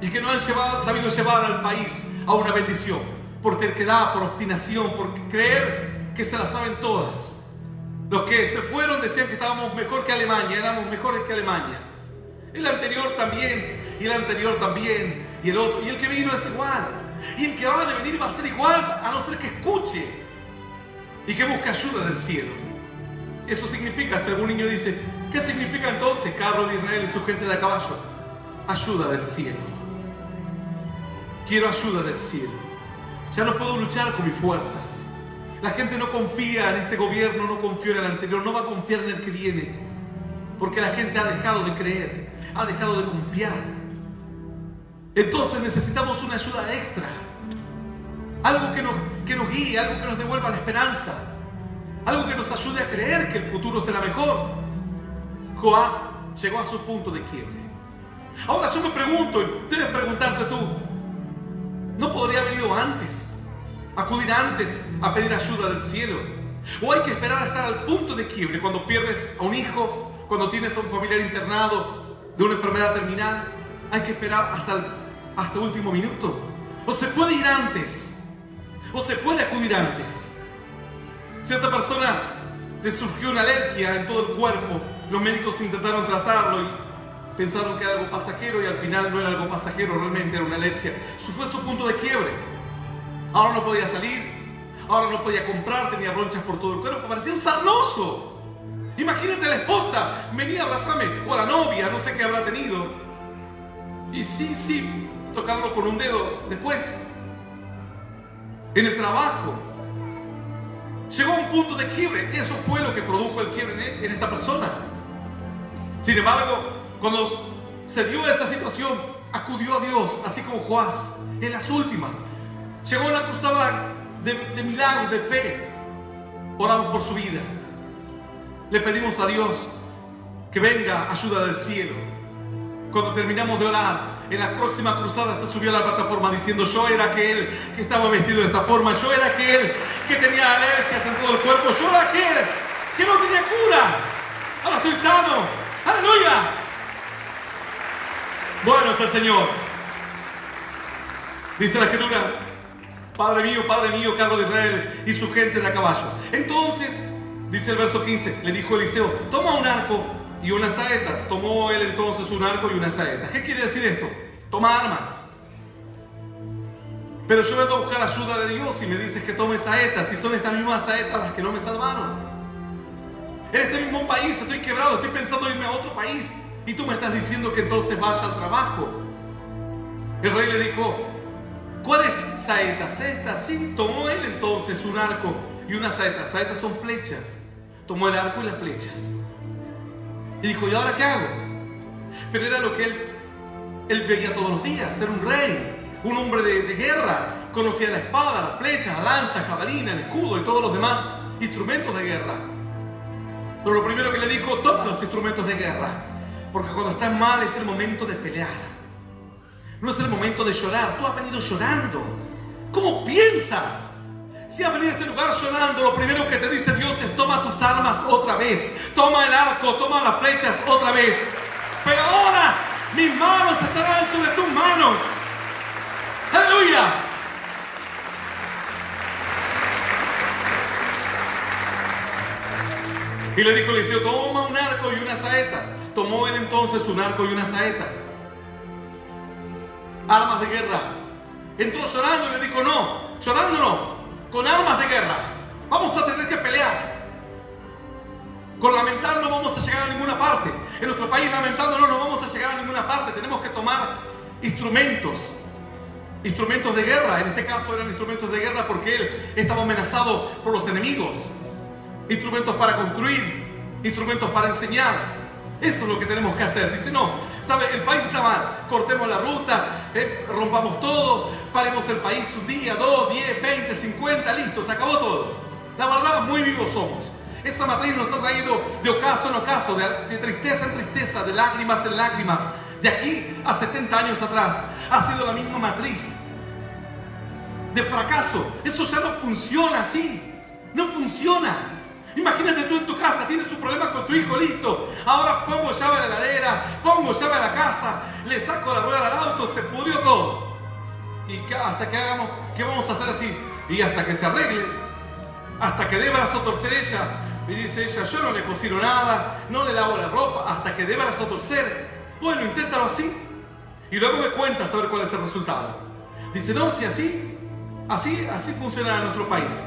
y que no han sabido llevar al país a una bendición, por terquedad, por obstinación, por creer que se las saben todas. Los que se fueron decían que estábamos mejor que Alemania, éramos mejores que Alemania. El anterior también, y el anterior también, y el otro, y el que vino es igual, y el que va a venir va a ser igual, a no ser que escuche y que busque ayuda del cielo. Eso significa, si algún niño dice: ¿qué significa entonces carro de Israel y su gente de a caballo? Ayuda del cielo. Quiero ayuda del cielo. Ya no puedo luchar con mis fuerzas. La gente no confía en este gobierno, no confió en el anterior, no va a confiar en el que viene, porque la gente ha dejado de creer, ha dejado de confiar. Entonces necesitamos una ayuda extra, algo que nos guíe, algo que nos devuelva la esperanza, algo que nos ayude a creer que el futuro será mejor. Joás llegó a su punto de quiebre. Ahora yo me pregunto, y debes preguntarte tú: ¿no podría haber ido antes? ¿Acudir antes a pedir ayuda del cielo? ¿O hay que esperar a estar al punto de quiebre, cuando pierdes a un hijo, cuando tienes a un familiar internado de una enfermedad terminal? Hay que esperar hasta el último minuto. ¿O se puede ir antes? ¿O se puede acudir antes? Cierta persona le surgió una alergia en todo el cuerpo. Los médicos intentaron tratarlo y pensaron que era algo pasajero, y al final no era algo pasajero, realmente era una alergia. Eso fue su punto de quiebre. Ahora no podía salir, ahora no podía comprar, tenía ronchas por todo el cuerpo, parecía un sarnoso. Imagínate a la esposa: venía a abrazarme, o a la novia, no sé qué habrá tenido, y sí, tocarlo con un dedo. Después, en el trabajo, llegó a un punto de quiebre. Eso fue lo que produjo el quiebre en esta persona. Sin embargo, cuando se dio esa situación, acudió a Dios, así como Joás en las últimas. Llegó a una cruzada de milagros, de fe. Oramos por su vida. Le pedimos a Dios que venga ayuda del cielo. Cuando terminamos de orar, en la próxima cruzada se subió a la plataforma diciendo: yo era aquel que estaba vestido de esta forma, yo era aquel que tenía alergias en todo el cuerpo, yo era aquel que no tenía cura, ahora estoy sano. ¡Aleluya! Bueno es el Señor. Dice la Escritura: Padre mío, carro de Israel y su gente de a caballo. Entonces, dice el verso 15, le dijo Eliseo: toma un arco y unas saetas. Tomó él entonces un arco y unas saetas. ¿Qué quiere decir esto? Toma armas. Pero yo vengo a buscar ayuda de Dios y me dices que tome saetas, y son estas mismas saetas las que no me salvaron. En este mismo país estoy quebrado, estoy pensando irme a otro país, y tú me estás diciendo que entonces vaya al trabajo. El rey le dijo: ¿cuáles saetas? Estas. Sí, tomó él entonces un arco y unas saetas. Saetas son flechas. Tomó el arco y las flechas. Y dijo: ¿y ahora qué hago? Pero era lo que él veía todos los días. Era un rey, un hombre de guerra. Conocía la espada, la flecha, la lanza, jabalina, el escudo y todos los demás instrumentos de guerra. Pero lo primero que le dijo: toma los instrumentos de guerra, porque cuando estás mal es el momento de pelear. No es el momento de llorar. Tú has venido llorando. ¿Cómo piensas? Si has venido a este lugar llorando, lo primero que te dice Dios es: toma tus armas otra vez. Toma el arco, toma las flechas otra vez. Pero ahora mis manos estarán sobre tus manos. ¡Aleluya! Y le dijo Eliseo: toma un arco y unas saetas. Tomó él entonces un arco y unas saetas. Armas de guerra. Entró llorando y le dijo: no, llorando no, con armas de guerra. Vamos a tener que pelear. Con lamentar no vamos a llegar a ninguna parte. En nuestro país, lamentando no vamos a llegar a ninguna parte. Tenemos que tomar instrumentos de guerra. En este caso eran instrumentos de guerra porque él estaba amenazado por los enemigos. Instrumentos para construir, instrumentos para enseñar, Eso es lo que tenemos que hacer. Dice, no, ¿sabe? El país está mal. Cortemos la ruta, rompamos todo, paremos el país un día, 2, 10, 20, 50, listo, se acabó todo. La verdad, muy vivos somos. Esa matriz nos ha traído de ocaso en ocaso, de tristeza en tristeza, de lágrimas en lágrimas. De aquí a 70 años atrás ha sido la misma matriz de fracaso. Eso ya no funciona así. No funciona. Imagínate tú en tu casa, tienes un problema con tu hijo, listo. Ahora pongo llave a la heladera, pongo llave a la casa, le saco la rueda al auto, se pudrió todo. Y hasta que hagamos, ¿qué vamos a hacer así? Y hasta que se arregle, hasta que dé brazo a torcer ella. Y dice ella, yo no le cocino nada, no le lavo la ropa, hasta que dé brazo a torcer. Bueno, inténtalo así. Y luego me cuentas a ver cuál es el resultado. Dice, no, si así funciona nuestro país.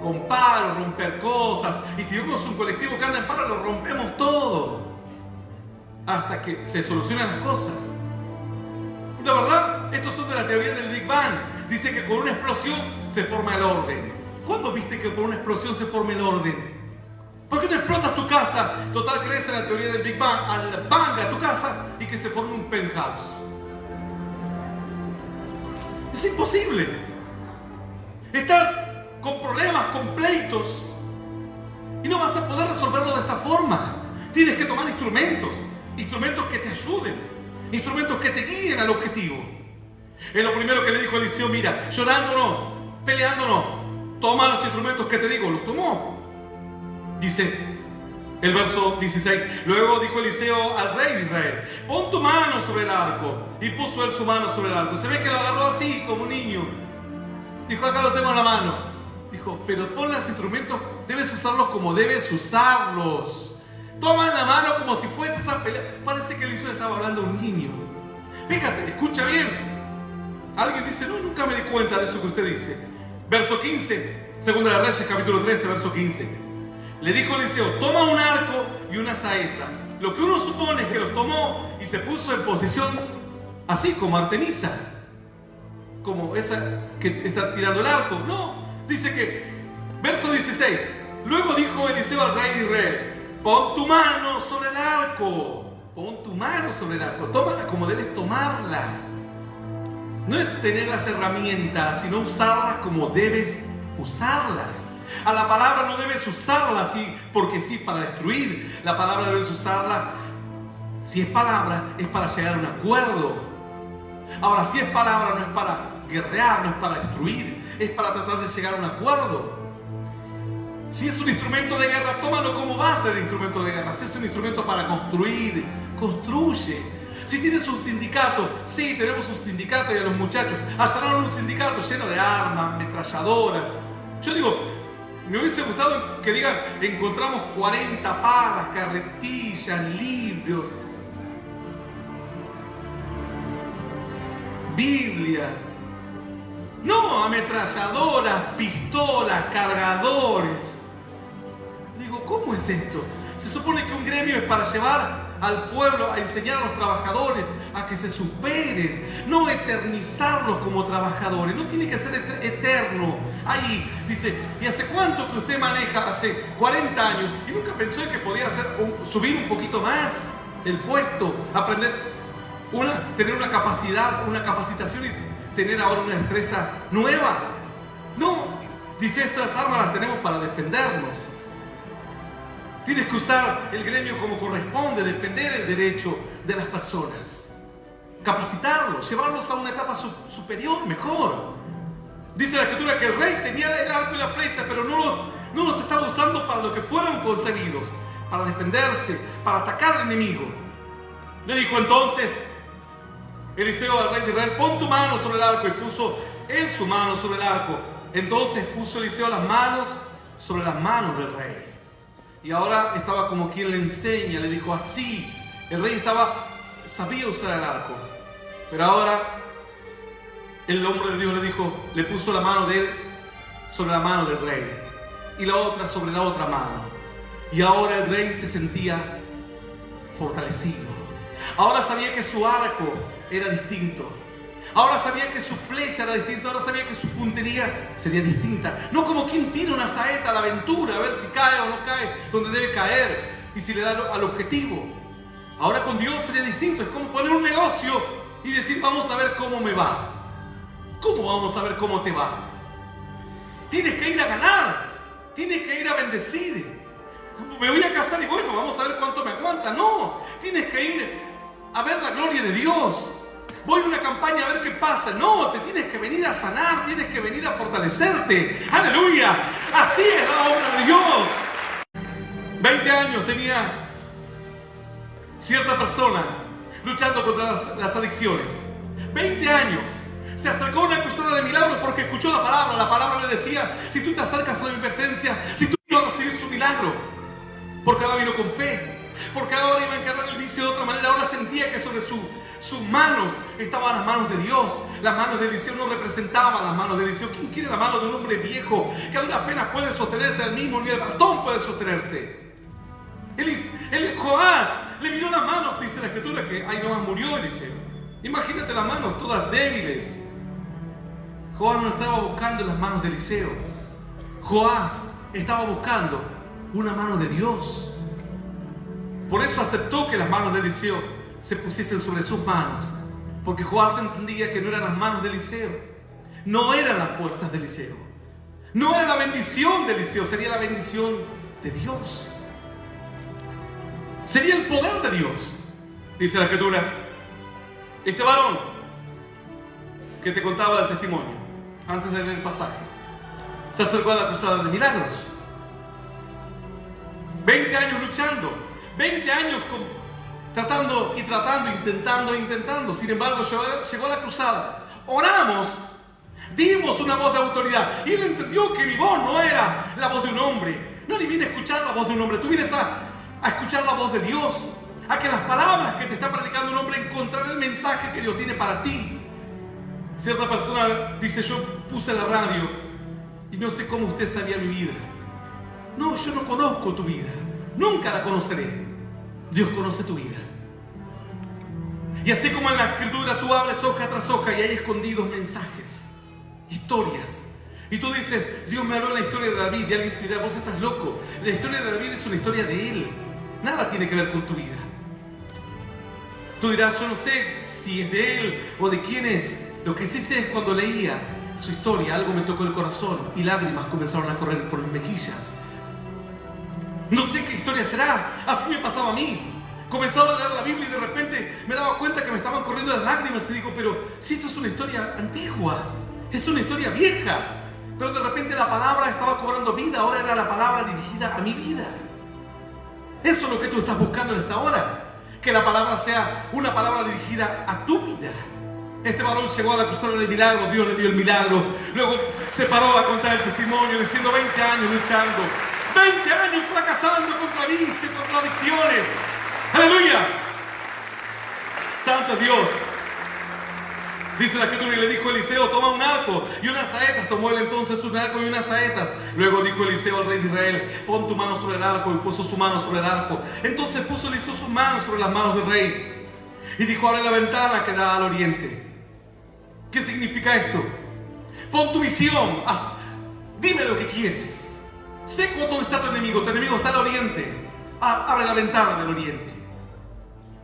Con paro, romper cosas. Y si vemos un colectivo que anda en paro, lo rompemos todo. Hasta que se solucionan las cosas. La verdad, estos son de la teoría del Big Bang. Dice que con una explosión se forma el orden. ¿Cuándo viste que con una explosión se forma el orden? ¿Por qué no explotas tu casa? Total, crees en la teoría del Big Bang, al bang a tu casa y que se forme un penthouse. Es imposible. Estás con problemas, con pleitos, y no vas a poder resolverlo de esta forma. Tienes que tomar instrumentos que te ayuden, instrumentos que te guíen al objetivo. Es lo primero que le dijo Eliseo, mira, llorando no, peleando no, toma los instrumentos que te digo. Los tomó. Dice el verso 16, luego dijo Eliseo al rey de Israel, pon tu mano sobre el arco. Y puso él su mano sobre el arco. Se ve que lo agarró así, como un niño. Dijo, acá lo tengo en la mano. Dijo, pero pon los instrumentos, debes usarlos como debes usarlos. Toma en la mano como si fueses a pelear. Parece que Eliseo estaba hablando a un niño. Fíjate, escucha bien. Alguien dice, no, nunca me di cuenta de eso que usted dice. Verso 15, Segunda de Reyes, capítulo 13, verso 15. Le dijo Eliseo, toma un arco y unas saetas. Lo que uno supone es que los tomó y se puso en posición así como Artemisa, como esa que está tirando el arco. No, dice que, verso 16, luego dijo Eliseo al rey de Israel, pon tu mano sobre el arco. Pon tu mano sobre el arco, tómala como debes tomarla. No es tener las herramientas, sino usarlas como debes usarlas. A la palabra no debes usarla así porque sí, para destruir. La palabra debes usarla, si es palabra, es para llegar a un acuerdo. Ahora, si es palabra, no es para guerrear, no es para destruir, es para tratar de llegar a un acuerdo. Si es un instrumento de guerra, tómalo como va a ser el instrumento de guerra. Si es un instrumento para construir, construye. Si tienes un sindicato, sí, tenemos un sindicato y a los muchachos allanaron un sindicato lleno de armas, ametralladoras. Yo digo, me hubiese gustado que digan, encontramos 40 palas, carretillas, libros, Biblias. No, ametralladoras, pistolas, cargadores. Digo, ¿cómo es esto? Se supone que un gremio es para llevar al pueblo, a enseñar a los trabajadores a que se superen, no eternizarlos como trabajadores. No tiene que ser eterno. Ahí dice, ¿y hace cuánto que usted maneja? Hace 40 años. Y nunca pensó en que podía subir un poquito más el puesto, aprender, tener una capacidad, una capacitación y tener ahora una destreza nueva. No, dice, estas armas las tenemos para defendernos. Tienes que usar el gremio como corresponde, defender el derecho de las personas, capacitarlos, llevarlos a una etapa superior, mejor. Dice la Escritura que el rey tenía el arco y la flecha, pero no los estaba usando para lo que fueron concebidos, para defenderse, para atacar al enemigo. Le dijo entonces Eliseo al rey de Israel, pon tu mano sobre el arco, y puso él su mano sobre el arco. Entonces puso Eliseo las manos sobre las manos del rey. Y ahora estaba como quien le enseña, le dijo así. El rey sabía usar el arco. Pero ahora el hombre de Dios le dijo, le puso la mano de él sobre la mano del rey y la otra sobre la otra mano. Y ahora el rey se sentía fortalecido. Ahora sabía que su arco era distinto. Ahora sabía que su flecha era distinta. Ahora sabía que su puntería sería distinta. No como quien tira una saeta a la aventura a ver si cae o no cae donde debe caer y si le da al objetivo. Ahora con Dios sería distinto. Es como poner un negocio y decir, vamos a ver cómo me va. ¿Cómo vamos a ver cómo te va? Tienes que ir a ganar. Tienes que ir a bendecir. Me voy a casar y bueno, vamos a ver cuánto me aguanta. No, tienes que ir a ver la gloria de Dios. Voy a una campaña a ver qué pasa. No, te tienes que venir a sanar, tienes que venir a fortalecerte. ¡Aleluya! Así es la obra de Dios. 20 años tenía cierta persona luchando contra las adicciones. 20 años. Se acercó a una cruzada de milagros porque escuchó la palabra. La palabra le decía, si tú te acercas a mi presencia, si tú vas a recibir su milagro. Porque ahora vino con fe. Porque ahora iba a encarar el vicio de otra manera. Ahora sentía que sobre sus manos estaban las manos de Dios. Las manos de Eliseo no representaban las manos de Eliseo. ¿Quién quiere la mano de un hombre viejo que a duras penas puede sostenerse al mismo, ni el bastón puede sostenerse? Joás le miró las manos, dice la escritura, que ahí nomás murió Eliseo. Imagínate las manos todas débiles. Joás no estaba buscando las manos de Eliseo. Joás estaba buscando una mano de Dios. Por eso aceptó que las manos de Eliseo se pusiesen sobre sus manos. Porque Joás entendía que no eran las manos de Eliseo. No eran las fuerzas de Eliseo. No era la bendición de Eliseo. Sería la bendición de Dios. Sería el poder de Dios. Dice la escritura. Este varón que te contaba del testimonio antes de leer el pasaje se acercó a la cruzada de milagros. 20 años luchando, 20 años tratando, intentando. Sin embargo, llegó a la cruzada. Oramos, dimos una voz de autoridad. Y él entendió que mi voz no era la voz de un hombre. No ni vine a escuchar la voz de un hombre. Tú vienes a escuchar la voz de Dios. A que las palabras que te está predicando un hombre encontrar el mensaje que Dios tiene para ti. Cierta persona dice, yo puse la radio y no sé cómo usted sabía mi vida. No, yo no conozco tu vida. Nunca la conoceré. Dios conoce tu vida. Y así como en la escritura tú abres hoja tras hoja y hay escondidos mensajes, historias. Y tú dices, Dios me habló en la historia de David. Y alguien te dirá, vos estás loco. La historia de David es una historia de él. Nada tiene que ver con tu vida. Tú dirás, yo no sé si es de él o de quién es. Lo que sí sé es cuando leía su historia, algo me tocó el corazón y lágrimas comenzaron a correr por mis mejillas. No sé qué historia será. Así me pasaba a mí. Comenzaba a leer la Biblia y de repente me daba cuenta que me estaban corriendo las lágrimas y digo, pero si esto es una historia antigua, es una historia vieja. Pero de repente la palabra estaba cobrando vida, ahora era la palabra dirigida a mi vida. Eso es lo que tú estás buscando en esta hora. Que la palabra sea una palabra dirigida a tu vida. Este varón llegó a la cruzada de milagros, Dios le dio el milagro. Luego se paró a contar el testimonio, diciendo 20 años luchando. 20 años fracasando contra vicios, contra adicciones. ¡Aleluya! Santo Dios. Dice la escritura y le dijo Eliseo, toma un arco y unas saetas. Tomó él entonces un arco y unas saetas. Luego dijo Eliseo al rey de Israel, pon tu mano sobre el arco, y puso su mano sobre el arco. Entonces puso Eliseo sus manos sobre las manos del rey. Y dijo, abre la ventana que da al oriente. ¿Qué significa esto? Pon tu visión, dime lo que quieres. Sé dónde está tu enemigo está al oriente. Abre la ventana del oriente.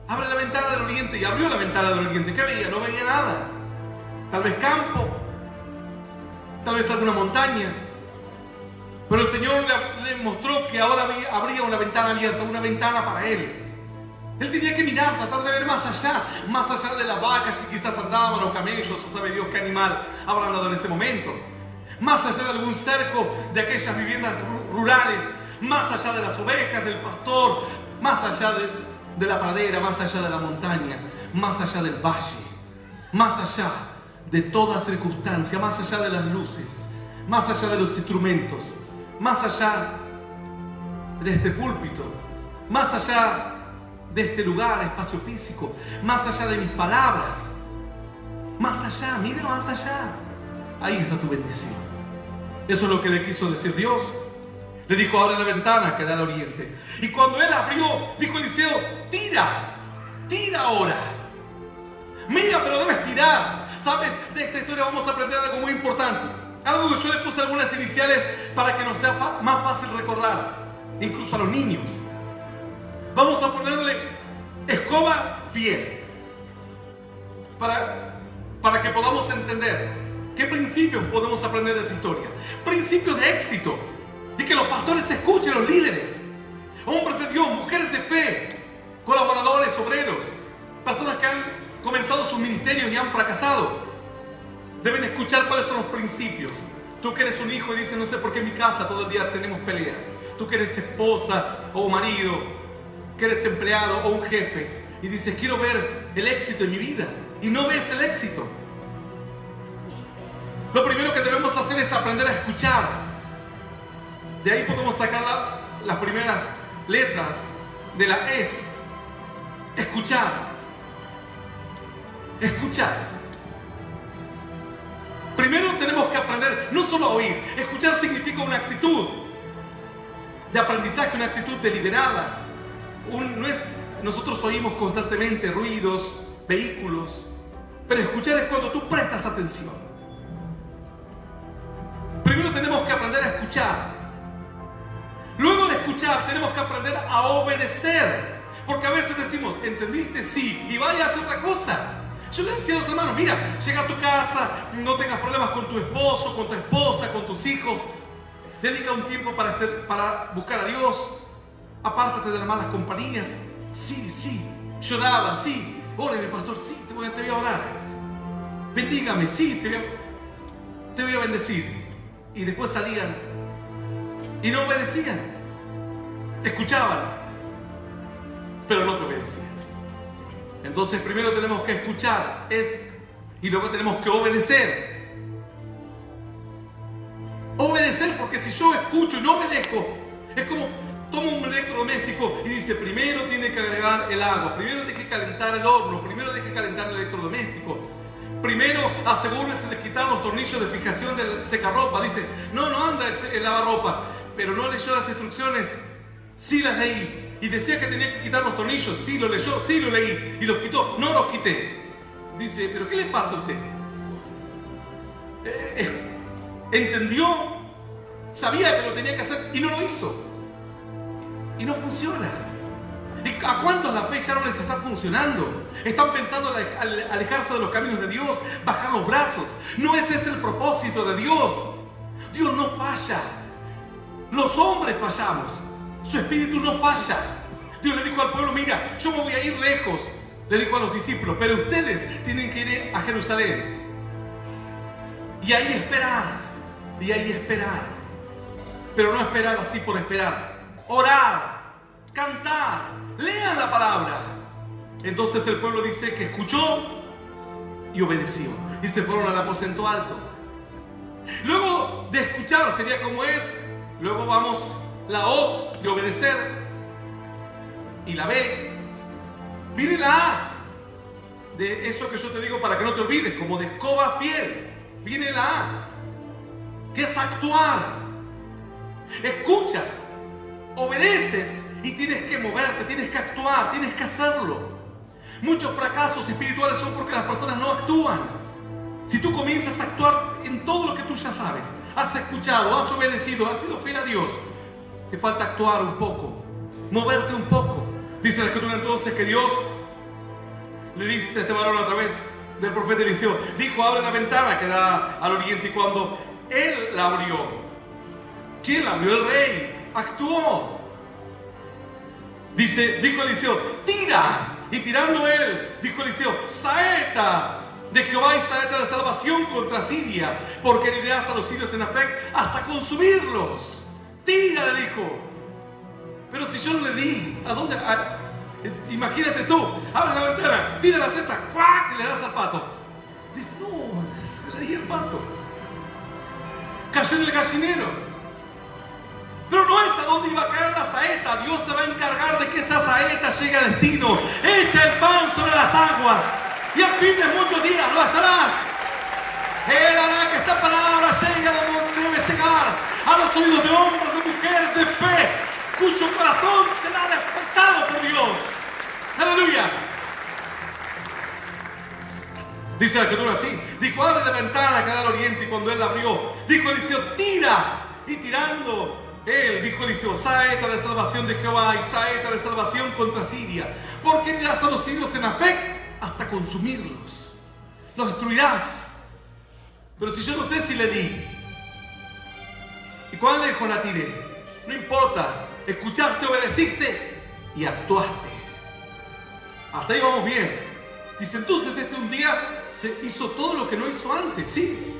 Abre la ventana del oriente. Y abrió la ventana del oriente. ¿Qué veía? No veía nada. Tal vez campo, tal vez alguna montaña. Pero el Señor le mostró que ahora habría una ventana abierta, una ventana para él. Él tenía que mirar, tratar de ver más allá de las vacas que quizás andaban, o camellos, o sabe Dios qué animal habrá andado en ese momento. Más allá de algún cerco de aquellas viviendas rurales, más allá de las ovejas, del pastor, más allá de la pradera, más allá de la montaña, más allá del valle, más allá de toda circunstancia, más allá de las luces, más allá de los instrumentos, más allá de este púlpito, más allá de este lugar, espacio físico, más allá de mis palabras, más allá, mira más allá, ahí está tu bendición. Eso es lo que le quiso decir Dios. Le dijo, abre la ventana que da al oriente. Y cuando él abrió, dijo Eliseo, tira ahora. Mira, pero debes tirar. ¿Sabes? De esta historia vamos a aprender algo muy importante. Algo que yo le puse algunas iniciales para que nos sea más fácil recordar, incluso a los niños. Vamos a ponerle Escoba fiel. Para que podamos entender qué principios podemos aprender de esta historia. Principios de éxito. Y que los pastores escuchen, los líderes, hombres de Dios, mujeres de fe, colaboradores, obreros, personas que han comenzado sus ministerios y han fracasado. Deben escuchar cuáles son los principios. Tú que eres un hijo y dices, no sé por qué en mi casa todo el día tenemos peleas. Tú que eres esposa o marido, que eres empleado o un jefe, y dices, quiero ver el éxito en mi vida, y no ves el éxito. Lo primero que debemos hacer es aprender a escuchar. De ahí podemos sacar las primeras letras de la ES. Escuchar. Escuchar. Primero tenemos que aprender no solo a oír. Escuchar significa una actitud de aprendizaje, una actitud deliberada. Nosotros oímos constantemente ruidos, vehículos, pero escuchar es cuando tú prestas atención. Primero tenemos que aprender a escuchar. Luego de escuchar tenemos que aprender a obedecer. Porque a veces decimos, ¿entendiste? Sí. Y vaya a hacer otra cosa. Yo le decía a los hermanos, mira, llega a tu casa, no tengas problemas con tu esposo, con tu esposa, con tus hijos. Dedica un tiempo para buscar a Dios. Apártate de las malas compañías. Sí. Lloraba, sí. Órale, pastor, sí, te voy a orar. Bendígame, sí, te voy a bendecir. Y después salían y no obedecían. Escuchaban, pero no te obedecían. Entonces primero tenemos que escuchar y luego tenemos que obedecer. Obedecer, porque si yo escucho y no obedezco, es como toma un electrodoméstico y dice, primero tiene que agregar el agua, primero tiene que calentar el horno, primero tiene que calentar el electrodoméstico, primero asegúrese de quitar los tornillos de fijación del secarropa. Dice, no anda el lavarropa, pero no leyó las instrucciones. Sí las leí. Y decía que tenía que quitar los tornillos. Sí lo leyó, sí lo leí. Y los quitó. No los quité. Dice, ¿pero qué le pasa a usted? Entendió, sabía que lo tenía que hacer y no lo hizo. Y no funciona. ¿Y a cuántos la fe ya no les está funcionando? Están pensando alejarse de los caminos de Dios, bajar los brazos. No ese es el propósito de Dios. Dios no falla. Los hombres fallamos. Su espíritu no falla. Dios le dijo al pueblo, mira, yo me voy a ir lejos. Le dijo a los discípulos, pero ustedes tienen que ir a Jerusalén. Y ahí esperar. Y ahí esperar. Pero no esperar así por esperar. Orar, cantar, lean la palabra. Entonces el pueblo dice que escuchó y obedeció. Y se fueron al aposento alto. Luego de escuchar sería como es. Luego vamos la O de obedecer y la B. Mire la A de eso que yo te digo para que no te olvides, como de escoba fiel. Viene la A, que es actuar. Escuchas, obedeces y tienes que moverte, tienes que actuar, tienes que hacerlo. Muchos fracasos espirituales son porque las personas no actúan. Si tú comienzas a actuar en todo lo que tú ya sabes, has escuchado, has obedecido, has sido fiel a Dios, te falta actuar un poco, moverte un poco. Dice la Escritura entonces que Dios le dice a este varón a través del profeta Eliseo, dijo, abre la ventana que da al oriente. Y cuando él la abrió, ¿quién la abrió? El rey. Actuó. Dijo Eliseo, tira. Y tirando él, dijo Eliseo, saeta de Jehová y saeta de salvación contra Siria, porque herirás a los sirios en Afec hasta consumirlos. Tira, le dijo. Pero si yo no le di, ¿a dónde? Imagínate tú, abre la ventana, tira la seta, ¡cuac! Le das al pato. Dice, no, se le di al pato. Cayó en el gallinero. Pero no es a dónde iba a caer la saeta. Dios se va a encargar de que esa saeta llegue a destino. Echa el pan sobre las aguas y al fin de muchos días lo hallarás. Él hará que esta palabra llegue a donde debe llegar, a los oídos de hombres, de mujeres de fe, cuyo corazón será despertado por Dios. ¡Aleluya! Dice la Escritura así. Dijo, abre la ventana que da al oriente. Y cuando él la abrió, dijo Eliseo, tira. Y tirando, Él dijo Eliseo: saeta de salvación de Jehová y saeta de salvación contra Siria, porque irás a los sirios en Afec hasta consumirlos, los destruirás. Pero si yo no sé si le di y cuán lejos la tiré, no importa, escuchaste, obedeciste y actuaste. Hasta ahí vamos bien. Dice: entonces un día se hizo todo lo que no hizo antes. Sí.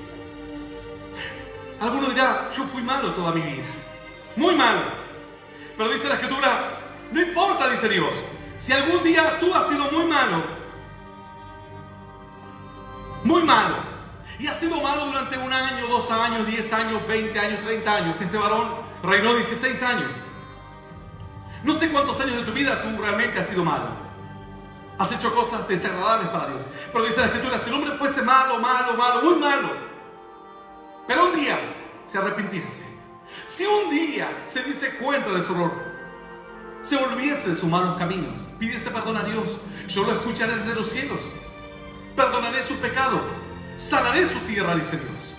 Alguno dirá: yo fui malo toda mi vida, muy malo. Pero dice la Escritura: no importa, dice Dios, si algún día tú has sido muy malo, y has sido malo durante 1 año, 2 años, 10 años, 20 años, 30 años. Este varón reinó 16 años. No sé cuántos años de tu vida tú realmente has sido malo. Has hecho cosas desagradables para Dios. Pero dice la Escritura: si el hombre fuese malo, muy malo, pero un día se arrepintiese, si un día se diese cuenta de su error, se volviese de sus malos caminos, pidiese perdón a Dios, yo lo escucharé desde los cielos, perdonaré su pecado, sanaré su tierra, dice Dios,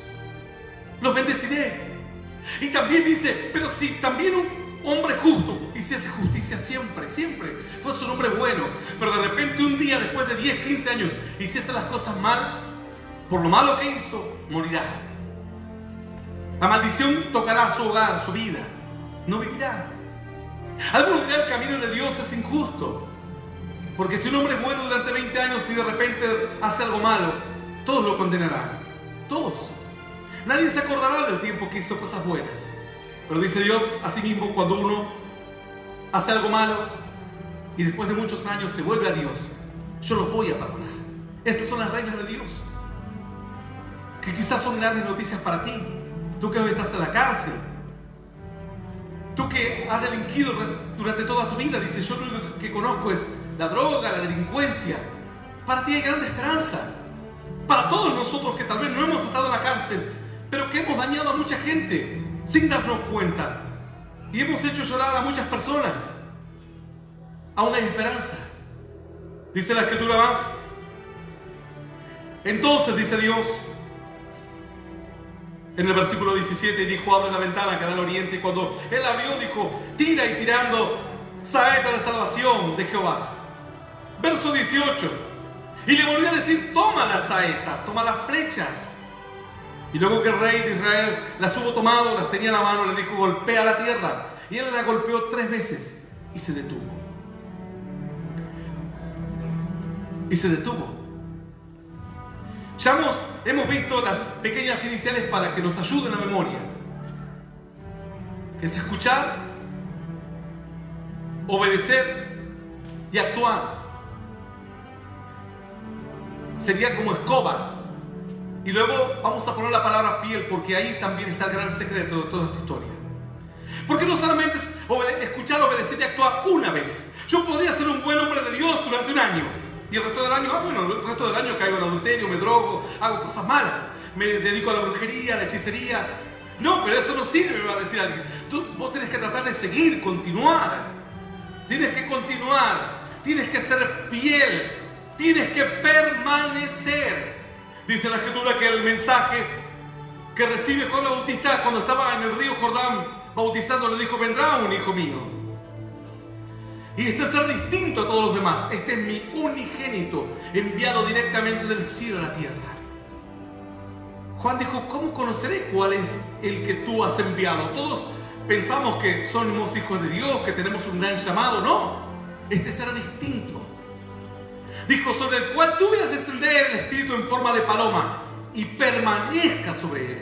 los bendeciré. Y también dice: pero si también un hombre justo hiciese justicia siempre, fuese un hombre bueno, pero de repente un día, después de 10, 15 años, hiciese las cosas mal, por lo malo que hizo, morirá. La maldición tocará su hogar, su vida, no vivirá. Algunos dirán: el camino de Dios es injusto, porque si un hombre es bueno durante 20 años y de repente hace algo malo, todos lo condenarán, todos. Nadie se acordará del tiempo que hizo cosas buenas. Pero dice Dios: asimismo, cuando uno hace algo malo y después de muchos años se vuelve a Dios, yo lo voy a perdonar. Esas son las reglas de Dios, que quizás son grandes noticias para ti. Tú que hoy estás en la cárcel, tú que has delinquido durante toda tu vida, dices: yo lo único que conozco es la droga, la delincuencia. Para ti hay grande esperanza. Para todos nosotros que tal vez no hemos estado en la cárcel, pero que hemos dañado a mucha gente sin darnos cuenta, y hemos hecho llorar a muchas personas, aún hay esperanza. Dice la Escritura más: entonces, dice Dios en el versículo 17, y dijo: abre la ventana que da al oriente. Y cuando él abrió, dijo: tira, y tirando, saeta de salvación de Jehová. Verso 18, y le volvió a decir: toma las saetas, toma las flechas. Y luego que el rey de Israel las hubo tomado, las tenía en la mano, le dijo: golpea la tierra. Y él la golpeó 3 veces y se detuvo. Ya hemos visto las pequeñas iniciales para que nos ayuden a memoria, que es escuchar, obedecer y actuar. Sería como escoba. Y luego vamos a poner la palabra fiel, porque ahí también está el gran secreto de toda esta historia. Porque no solamente es escuchar, obedecer y actuar una vez. Yo podría ser un buen hombre de Dios durante 1 año, y el resto del año, el resto del año caigo en adulterio, me drogo, hago cosas malas, me dedico a la brujería, a la hechicería. No, pero eso no sirve, me va a decir alguien. Vos tenés que tratar de seguir, continuar. Tienes que continuar, tienes que ser fiel, tienes que permanecer. Dice la Escritura que el mensaje que recibe Juan Bautista cuando estaba en el río Jordán bautizando, le dijo: vendrá un hijo mío, y este es ser distinto a todos los demás. Este es mi unigénito, enviado directamente del cielo a la tierra. Juan dijo: ¿cómo conoceré cuál es el que tú has enviado? Todos pensamos que somos hijos de Dios, que tenemos un gran llamado. No, este será distinto. Dijo: sobre el cual tú veas descender el Espíritu en forma de paloma y permanezca sobre él.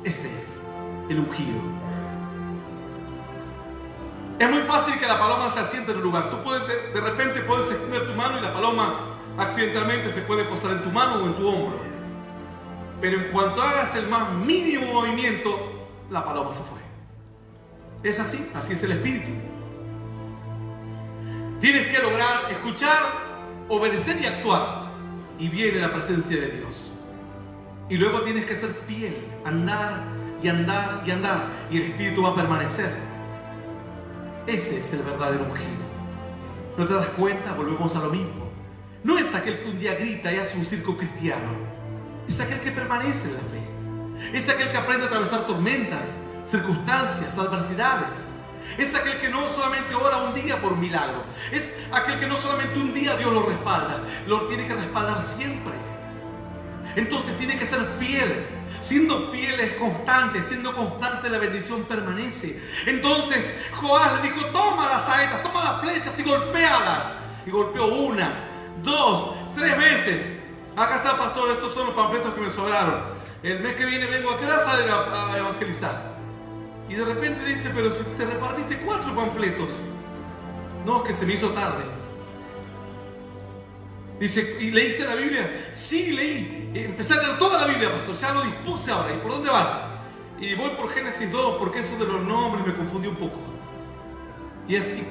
Ese es el ungido. Es muy fácil que la paloma se asiente en un lugar. Tú de repente puedes extender tu mano y la paloma accidentalmente se puede posar en tu mano o en tu hombro. Pero en cuanto hagas el más mínimo movimiento, la paloma se fue. Es así, así es el Espíritu. Tienes que lograr escuchar, obedecer y actuar, y viene la presencia de Dios. Y luego tienes que ser fiel, andar y andar y andar, y el Espíritu va a permanecer. Ese es el verdadero ungido. ¿No te das cuenta? Volvemos a lo mismo. No es aquel que un día grita y hace un circo cristiano. Es aquel que permanece en la fe. Es aquel que aprende a atravesar tormentas, circunstancias, adversidades. Es aquel que no solamente ora un día por un milagro. Es aquel que no solamente un día Dios lo respalda, lo tiene que respaldar siempre. Entonces tiene que ser fiel. Siendo fiel es constante, siendo constante la bendición permanece. Entonces Joás le dijo: toma las saetas, toma las flechas y golpéalas. Y golpeó 1, 2, 3 veces. Acá está, pastor, estos son los panfletos que me sobraron. El mes que viene vengo, ¿a qué hora salen a evangelizar? Y de repente dice: pero si te repartiste 4 panfletos. No, es que se me hizo tarde. Dice: ¿y leíste la Biblia? Sí, leí. Empecé a leer toda la Biblia, pastor. Ya lo dispuse ahora. ¿Y por dónde vas? Y voy por Génesis 2, porque eso de los nombres me confundió un poco. Y así,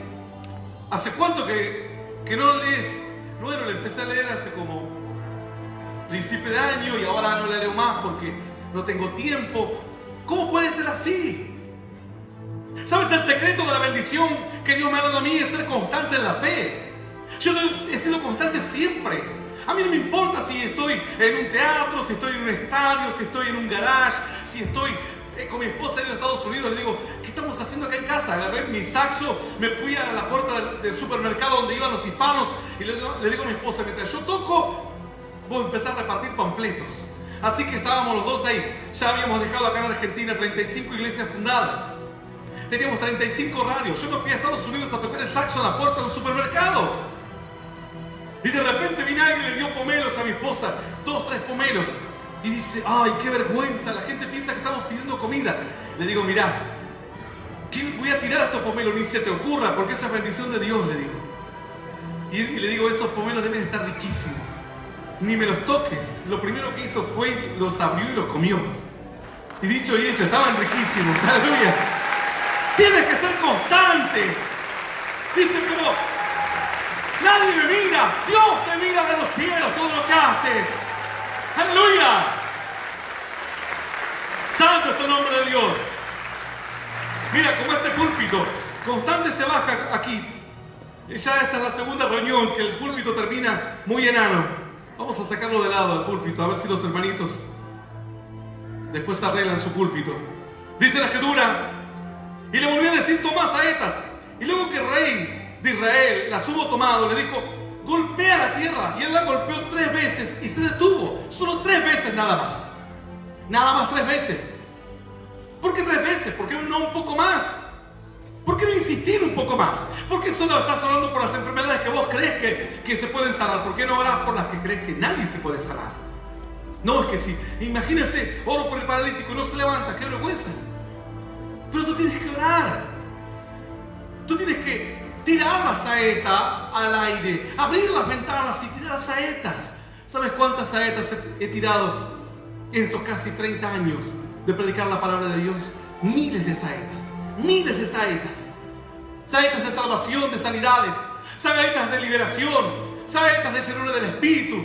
¿hace cuánto que no lees? Bueno, le empecé a leer hace como principio de año y ahora no la leo más porque no tengo tiempo. ¿Cómo puede ser así? ¿Sabes el secreto de la bendición que Dios me ha dado a mí? Es ser constante en la fe. Yo he sido constante siempre. A mí no me importa si estoy en un teatro, si estoy en un estadio, si estoy en un garage, si estoy con mi esposa en Estados Unidos. Le digo: ¿qué estamos haciendo acá en casa? Agarré mi saxo, me fui a la puerta del supermercado donde iban los hispanos y le digo a mi esposa: mientras yo toco, voy a empezar a repartir panfletos. Así que estábamos los dos ahí. Ya habíamos dejado acá en Argentina 35 iglesias fundadas. Teníamos 35 radios. Yo me fui a Estados Unidos a tocar el saxo a la puerta del supermercado. Y de repente vino alguien y le dio pomelos a mi esposa, 2, 3 pomelos. Y dice: ¡ay, qué vergüenza! La gente piensa que estamos pidiendo comida. Le digo: mirá, voy a tirar estos pomelos, ni se te ocurra, porque esa es bendición de Dios, le digo. Y le digo: esos pomelos deben estar riquísimos. Ni me los toques. Lo primero que hizo fue los abrió y los comió. Y dicho y hecho, estaban riquísimos. ¡Aleluya! Tienes que ser constante. Dice: pero nadie me mira. Dios te mira de los cielos todo lo que haces. ¡Aleluya! Santo es el nombre de Dios. Mira, como este púlpito constante se baja aquí. Ya esta es la segunda reunión que el púlpito termina muy enano. Vamos a sacarlo de lado del púlpito, a ver si los hermanitos después arreglan su púlpito. Dice la Escritura: y le volvió a decir: toma saetas. Y luego que el rey de Israel las hubo tomado, le dijo: golpea la tierra. Y él la golpeó 3 veces y se detuvo. Solo 3 veces nada más. Nada más 3 veces. ¿Por qué 3 veces? ¿Por qué no un poco más? ¿Por qué no insistir un poco más? ¿Por qué solo estás orando por las enfermedades que vos crees que se pueden sanar? ¿Por qué no orás por las que crees que nadie se puede sanar? No, es que si, imagínense, oro por el paralítico y no se levanta, qué vergüenza. Pero tú tienes que orar. Tú tienes que tirar la saeta al aire, abrir las ventanas y tirar las saetas. ¿Sabes cuántas saetas he tirado en estos casi 30 años de predicar la palabra de Dios? Miles de saetas. Miles de saetas. Saetas de salvación, de sanidades. Saetas de liberación. Saetas de llenura del Espíritu.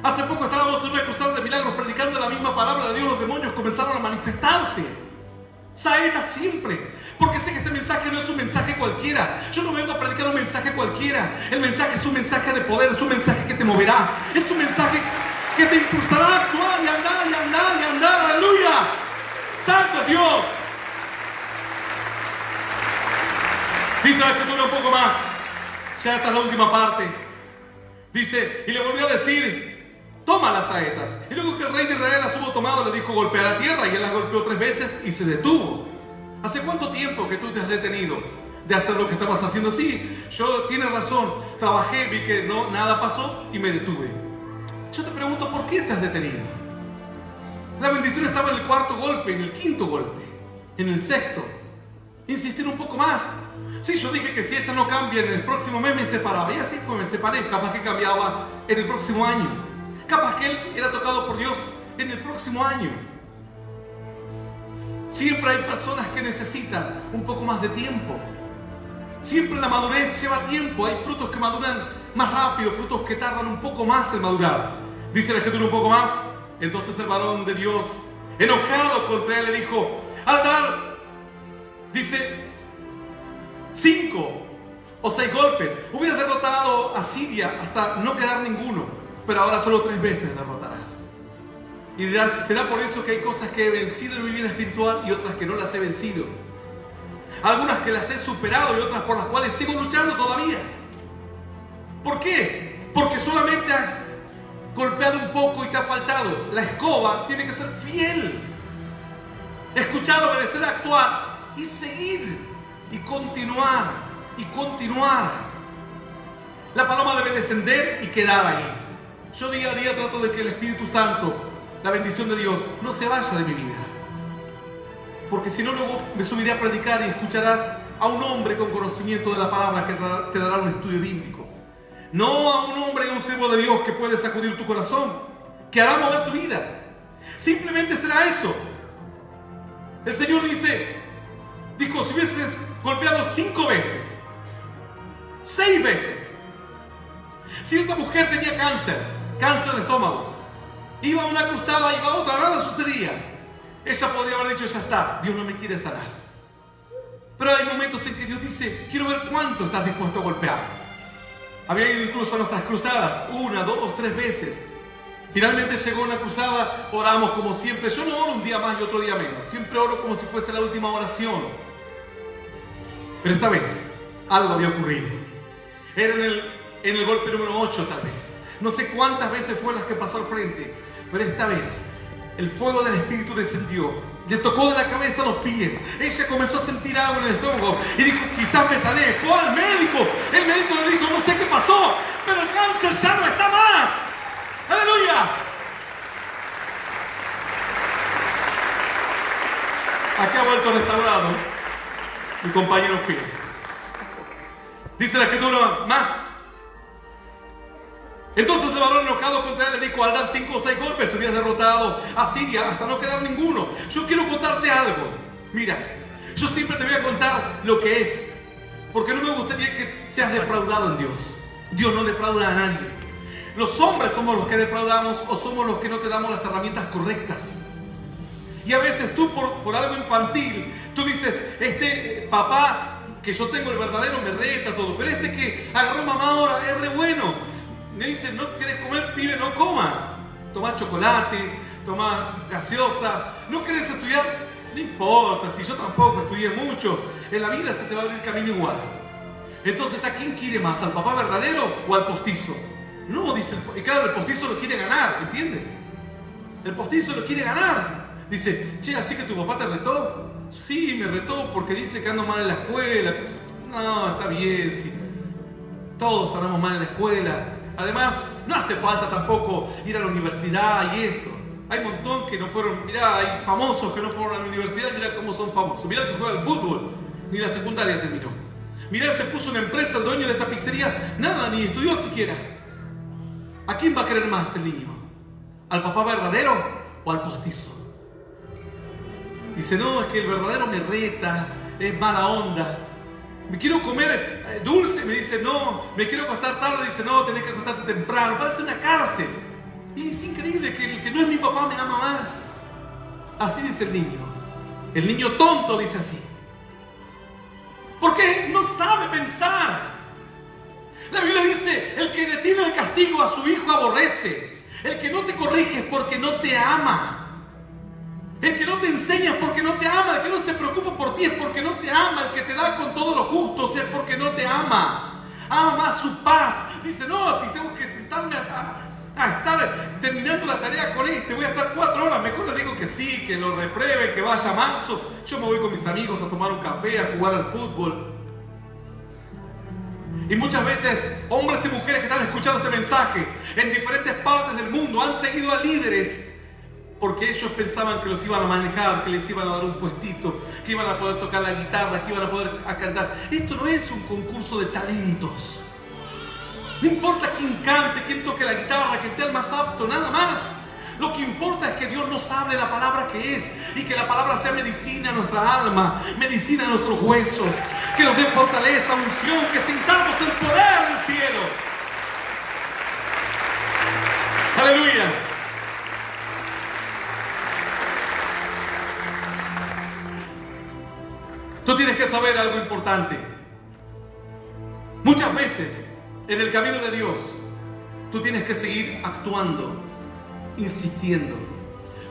Hace poco estábamos en una cruzada de milagros predicando la misma palabra de Dios. Los demonios comenzaron a manifestarse. Saetas siempre. Porque sé que este mensaje no es un mensaje cualquiera. Yo no vengo a predicar un mensaje cualquiera. El mensaje es un mensaje de poder. Es un mensaje que te moverá. Es un mensaje que te impulsará a actuar y andar y andar y andar. ¡Aleluya! ¡Santo Dios! Dice la Escritura un poco más. Ya esta es la última parte. Dice: y le volvió a decir: toma las saetas. Y luego que el rey de Israel las hubo tomado, le dijo: golpea la tierra. Y él las golpeó 3 veces y se detuvo. ¿Hace cuánto tiempo que tú te has detenido de hacer lo que estabas haciendo? Sí, tienes razón. Trabajé, vi que nada pasó y me detuve. Yo te pregunto: ¿por qué te has detenido? La bendición estaba en el 4.º golpe, en el 5.º golpe, en el 6.º. Insistir un poco más. Sí, yo dije que si esta no cambia en el próximo mes me separaba. Y así fue, me separé. Capaz que cambiaba en el próximo año. Capaz que él era tocado por Dios en el próximo año. Siempre hay personas que necesitan un poco más de tiempo. Siempre la madurez lleva tiempo. Hay frutos que maduran más rápido, frutos que tardan un poco más en madurar. Dice la Escritura un poco más. Entonces el varón de Dios, enojado contra él, le dijo: al dar, dice, 5 o 6 golpes, hubieras derrotado a Siria hasta no quedar ninguno. Pero ahora solo 3 veces derrotarás. Y dirás, ¿será por eso que hay cosas que he vencido en mi vida espiritual y otras que no las he vencido? Algunas que las he superado y otras por las cuales sigo luchando todavía. ¿Por qué? Porque solamente has golpeado un poco y te ha faltado. La escoba tiene que ser fiel. Escuchar, obedecer, actuar y seguir y continuar y continuar. La paloma debe descender y quedar ahí. Yo día a día trato de que el Espíritu Santo, la bendición de Dios, no se vaya de mi vida. Porque si no, luego me subiré a predicar y escucharás a un hombre con conocimiento de la palabra que te dará un estudio bíblico. No a un hombre y un siervo de Dios que puede sacudir tu corazón, que hará mover tu vida. Simplemente será eso. El Señor dijo, si hubieses golpeado 5 veces, 6 veces. Si esta mujer tenía cáncer de estómago, iba a una cruzada, iba a otra, nada sucedía. Ella podría haber dicho, ya está, Dios no me quiere sanar. Pero hay momentos en que Dios dice, quiero ver cuánto estás dispuesto a golpear. Había ido incluso a nuestras cruzadas, 1, 2, 3 veces. Finalmente llegó una cruzada, oramos como siempre. Yo no oro un día más y otro día menos. Siempre oro como si fuese la última oración. Pero esta vez, algo había ocurrido. Era en el golpe número 8 tal vez. No sé cuántas veces fue las que pasó al frente. Pero esta vez, el fuego del Espíritu descendió. Le tocó de la cabeza a los pies. Ella comenzó a sentir algo en el estómago y dijo, quizás me sané. Fue al médico. El médico le dijo, no sé qué pasó, pero el cáncer ya no está más. ¡Aleluya! Aquí ha vuelto restaurado mi compañero fiel. Dice la Escritura más. Entonces el varón enojado contra él le dijo, al dar 5 o 6 golpes hubieras derrotado a Siria hasta no quedar ninguno. Yo quiero contarte algo. Mira, yo siempre te voy a contar lo que es, porque no me gustaría que seas defraudado en Dios. Dios no defrauda a nadie. Los hombres somos los que defraudamos o somos los que no te damos las herramientas correctas. Y a veces tú por algo infantil, tú dices, este papá que yo tengo el verdadero me reta todo, pero este que agarró mamá ahora es re bueno. Me dice, no quieres comer, pibe, no comas. Tomás chocolate, tomás gaseosa. ¿No querés estudiar? No importa, si yo tampoco estudié mucho. En la vida se te va a abrir el camino igual. Entonces, ¿a quién quiere más? ¿Al papá verdadero o al postizo? No, dice, y claro, el postizo lo quiere ganar, ¿entiendes? El postizo lo quiere ganar. Dice, che, ¿así que tu papá te retó? Sí, me retó porque dice que ando mal en la escuela. No, está bien, sí. Todos andamos mal en la escuela. Además, no hace falta tampoco ir a la universidad y eso. Hay un montón que no fueron, mirá, hay famosos que no fueron a la universidad, mirá cómo son famosos. Mirá el que juega al fútbol, ni la secundaria terminó. Mirá, se puso una empresa, el dueño de esta pizzería, nada, ni estudió siquiera. ¿A quién va a querer más el niño? ¿Al papá verdadero o al postizo? Dice, no, es que el verdadero me reta, es mala onda. Me quiero comer dulce, me dice, no. Me quiero acostar tarde, dice, no, tenés que acostarte temprano. Parece una cárcel. Y es increíble que el que no es mi papá me ama más. Así dice el niño. El niño tonto dice así. Porque no sabe pensar. La Biblia dice, el que detiene el castigo a su hijo aborrece. El que no te corrige es porque no te ama. El que no te enseña es porque no te ama. El que no se preocupa por ti es porque no te ama. El que te da con todo lo justo es porque no te ama. Ama más su paz. Dice, no, si tengo que sentarme a estar terminando la tarea con voy a estar 4 horas. Mejor le digo que sí, que lo repruebe, que vaya manso. Yo me voy con mis amigos a tomar un café, a jugar al fútbol. Y muchas veces, hombres y mujeres que están escuchando este mensaje en diferentes partes del mundo han seguido a líderes porque ellos pensaban que los iban a manejar, que les iban a dar un puestito, que iban a poder tocar la guitarra, que iban a poder cantar. Esto no es un concurso de talentos. No importa quién cante, quién toque la guitarra, que sea el más apto, nada más. Lo que importa es que Dios nos hable la palabra que es y que la palabra sea medicina a nuestra alma, medicina a nuestros huesos, que nos dé fortaleza, unción, que sintamos el poder del cielo. Aleluya. Tú tienes que saber algo importante. Muchas veces en el camino de Dios tú tienes que seguir actuando, insistiendo.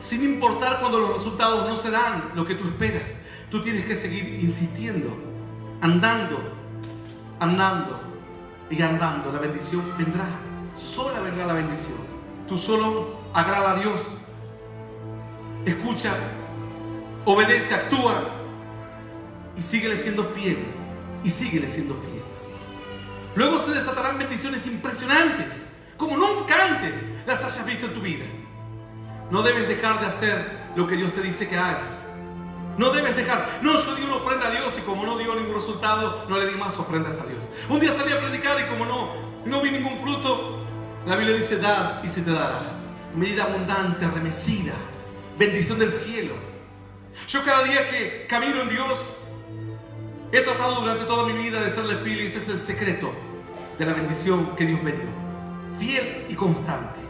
sin importar cuando los resultados no se dan lo que tú esperas. Tú tienes que seguir insistiendo, andando y andando. La bendición vendrá, sola vendrá la bendición. Tú solo agrada a Dios, escucha, obedece, actúa y síguele siendo fiel, y síguele siendo fiel. Luego se desatarán bendiciones impresionantes, como nunca antes las hayas visto en tu vida. No debes dejar de hacer lo que Dios te dice que hagas. No debes dejar. No, yo di una ofrenda a Dios y como no dio ningún resultado, no le di más ofrendas a Dios. Un día salí a predicar y como no vi ningún fruto, la Biblia dice, dad y se te dará. Medida abundante, remecida, bendición del cielo. Yo cada día que camino en Dios, he tratado durante toda mi vida de serle fiel y ese es el secreto de la bendición que Dios me dio. Fiel y constante.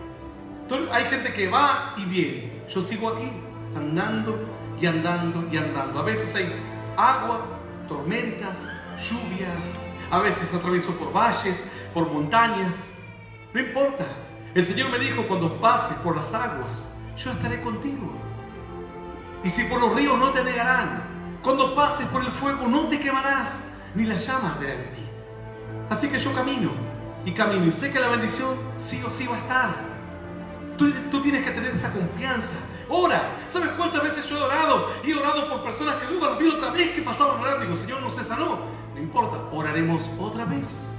Entonces, hay gente que va y viene. Yo sigo aquí, andando y andando y andando. A veces hay agua, tormentas, lluvias. A veces atravieso por valles, por montañas. No importa. El Señor me dijo, cuando pases por las aguas, yo estaré contigo. Y si por los ríos no te anegarán, cuando pases por el fuego no te quemarás, ni las llamas verán en ti. Así que yo camino y sé que la bendición sí o sí va a estar. Tú tienes que tener esa confianza. Ora. ¿Sabes cuántas veces yo he orado? Y he orado por personas que luego las vi otra vez que pasaban a orar. Digo, Señor, no se sanó. No importa, oraremos otra vez.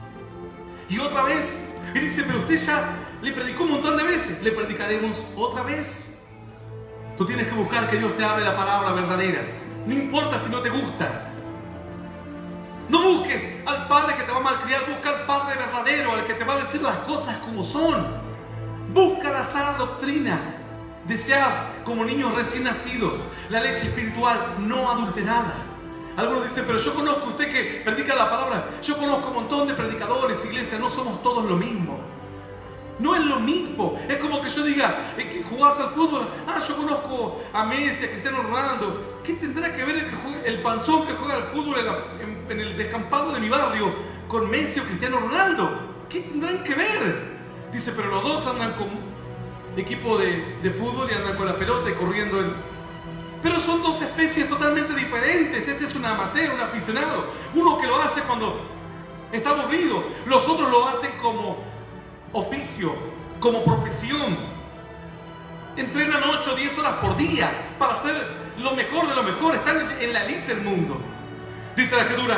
Y otra vez. Y dice, pero usted ya le predicó un montón de veces. Le predicaremos otra vez. Tú tienes que buscar que Dios te hable la palabra verdadera. No importa si no te gusta. No busques al padre que te va a malcriar. Busca al padre verdadero, al que te va a decir las cosas como son. Busca la sana doctrina. Desead como niños recién nacidos la leche espiritual no adulterada. Algunos dicen, pero yo conozco, usted que predica la palabra, yo conozco un montón de predicadores, iglesias, no somos todos lo mismo. No es lo mismo. Es como que yo diga, que jugás al fútbol, yo conozco a Messi, a Cristiano Ronaldo. ¿Qué tendrá que ver el panzón que juega al fútbol en el descampado de mi barrio con Messi o Cristiano Ronaldo? ¿Qué tendrán que ver? Dice, pero los dos andan con equipo de fútbol y andan con la pelota y corriendo. Pero son dos especies totalmente diferentes. Este es un amateur, un aficionado. Uno que lo hace cuando está aburrido. Los otros lo hacen como oficio, como profesión. Entrenan 8 o 10 horas por día para hacer lo mejor de lo mejor. Están en la elite del mundo. Dice la Escritura,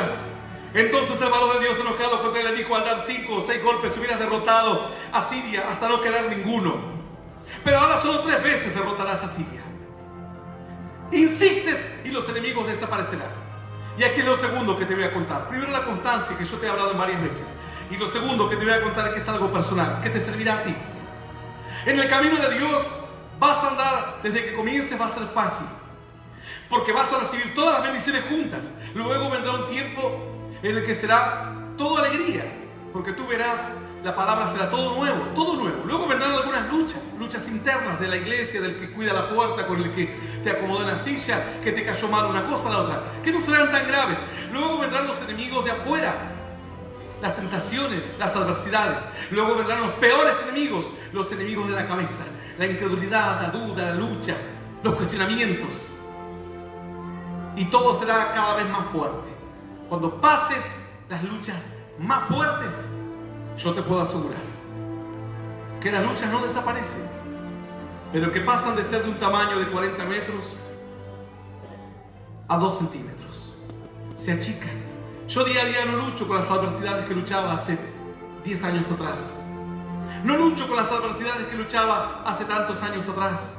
entonces el varón de Dios enojado contra él le dijo, al dar 5 o 6 golpes hubieras derrotado a Siria hasta no quedar ninguno. Pero ahora solo 3 veces derrotarás a Siria. Insistes y los enemigos desaparecerán. Y aquí es lo segundo que te voy a contar. Primero, la constancia, que yo te he hablado en varias veces. Y lo segundo que te voy a contar es que es algo personal, que te servirá a ti. En el camino de Dios vas a andar, desde que comiences va a ser fácil. Porque vas a recibir todas las bendiciones juntas. Luego vendrá un tiempo en el que será todo alegría. Porque tú verás, la palabra será todo nuevo, todo nuevo. Luego vendrán algunas luchas internas de la iglesia, del que cuida la puerta, con el que te acomodó en la silla, que te cayó mal una cosa a la otra, que no serán tan graves. Luego vendrán los enemigos de afuera, las tentaciones, las adversidades. Luego vendrán los peores enemigos, los enemigos de la cabeza, la incredulidad, la duda, la lucha, los cuestionamientos. Y todo será cada vez más fuerte. Cuando pases las luchas más fuertes, yo te puedo asegurar que las luchas no desaparecen, pero que pasan de ser de un tamaño de 40 metros a 2 centímetros. Se achican. Yo día a día no lucho con las adversidades que luchaba hace 10 años atrás. No lucho con las adversidades que luchaba hace tantos años atrás.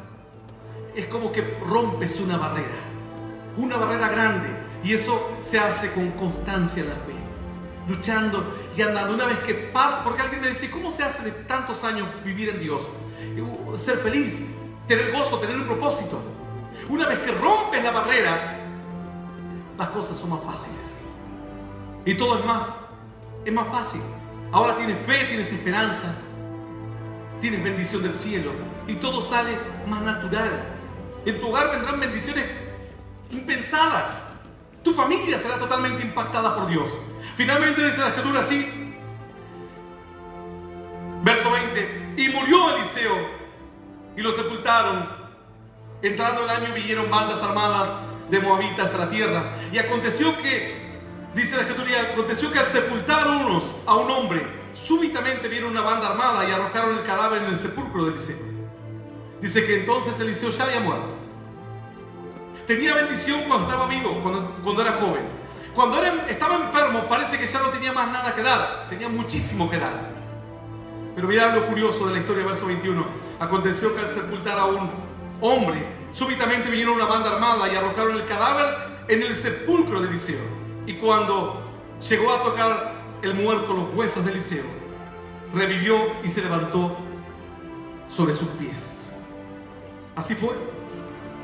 Es como que rompes una barrera grande, y eso se hace con constancia en la fe. Luchando y andando. Una vez que partes, porque alguien me dice, ¿cómo se hace de tantos años vivir en Dios? Ser feliz, tener gozo, tener un propósito. Una vez que rompes la barrera, las cosas son más fáciles. Y todo es más fácil. Ahora tienes fe, tienes esperanza, tienes bendición del cielo y todo sale más natural. En tu hogar vendrán bendiciones impensadas. Tu familia será totalmente impactada por Dios. Finalmente dice la Escritura así, verso 20, y murió Eliseo y lo sepultaron entrando el año, vinieron bandas armadas de moabitas a la tierra. Y aconteció que, dice la Escritura, aconteció que al sepultar unos a un hombre, súbitamente vieron una banda armada y arrojaron el cadáver en el sepulcro de Eliseo. Dice que entonces Eliseo ya había muerto. Tenía bendición cuando estaba vivo, cuando era joven. Cuando estaba enfermo, parece que ya no tenía más nada que dar. Tenía muchísimo que dar. Pero mirad lo curioso de la historia, verso 21. Aconteció que al sepultar a un hombre, súbitamente vinieron una banda armada y arrojaron el cadáver en el sepulcro de Eliseo. Y cuando llegó a tocar el muerto los huesos de Eliseo, revivió y se levantó sobre sus pies. Así fue.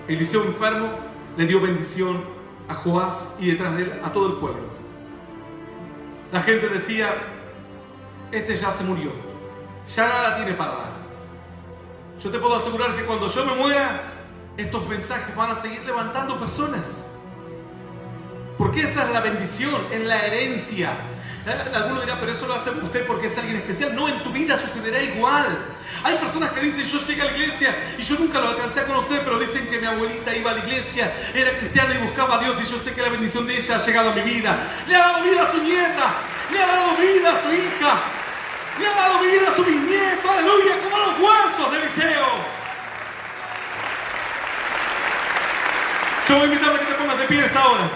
Eliseo, enfermo, le dio bendición a Joás y detrás de él a todo el pueblo. La gente decía: este ya se murió, ya nada tiene para dar. Yo te puedo asegurar que cuando yo me muera, estos mensajes van a seguir levantando personas. Porque esa es la bendición, es la herencia. Alguno dirá: pero eso lo hace usted porque es alguien especial. No, en tu vida sucederá igual. Hay personas que dicen: yo llegué a la iglesia y yo nunca lo alcancé a conocer, pero dicen que mi abuelita iba a la iglesia, era cristiana y buscaba a Dios, y yo sé que la bendición de ella ha llegado a mi vida. Le ha dado vida a su nieta, le ha dado vida a su hija, le ha dado vida a su bisnieto, aleluya, como a los huesos de Eliseo. Yo voy a invitarte a que te pongas de pie en esta hora.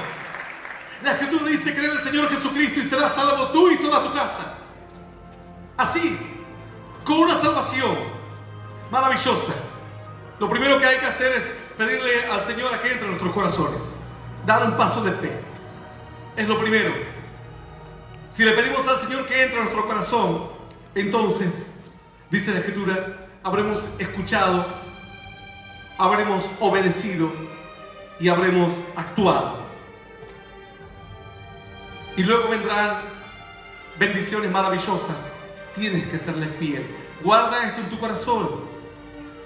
La Escritura dice: cree en el Señor Jesucristo y serás salvo tú y toda tu casa. Así, con una salvación maravillosa, lo primero que hay que hacer es pedirle al Señor a que entre en nuestros corazones. Dar un paso de fe. Es lo primero. Si le pedimos al Señor que entre en nuestro corazón, entonces, dice la Escritura, habremos escuchado, habremos obedecido y habremos actuado. Y luego vendrán bendiciones maravillosas. Tienes que serle fiel. Guarda esto en tu corazón.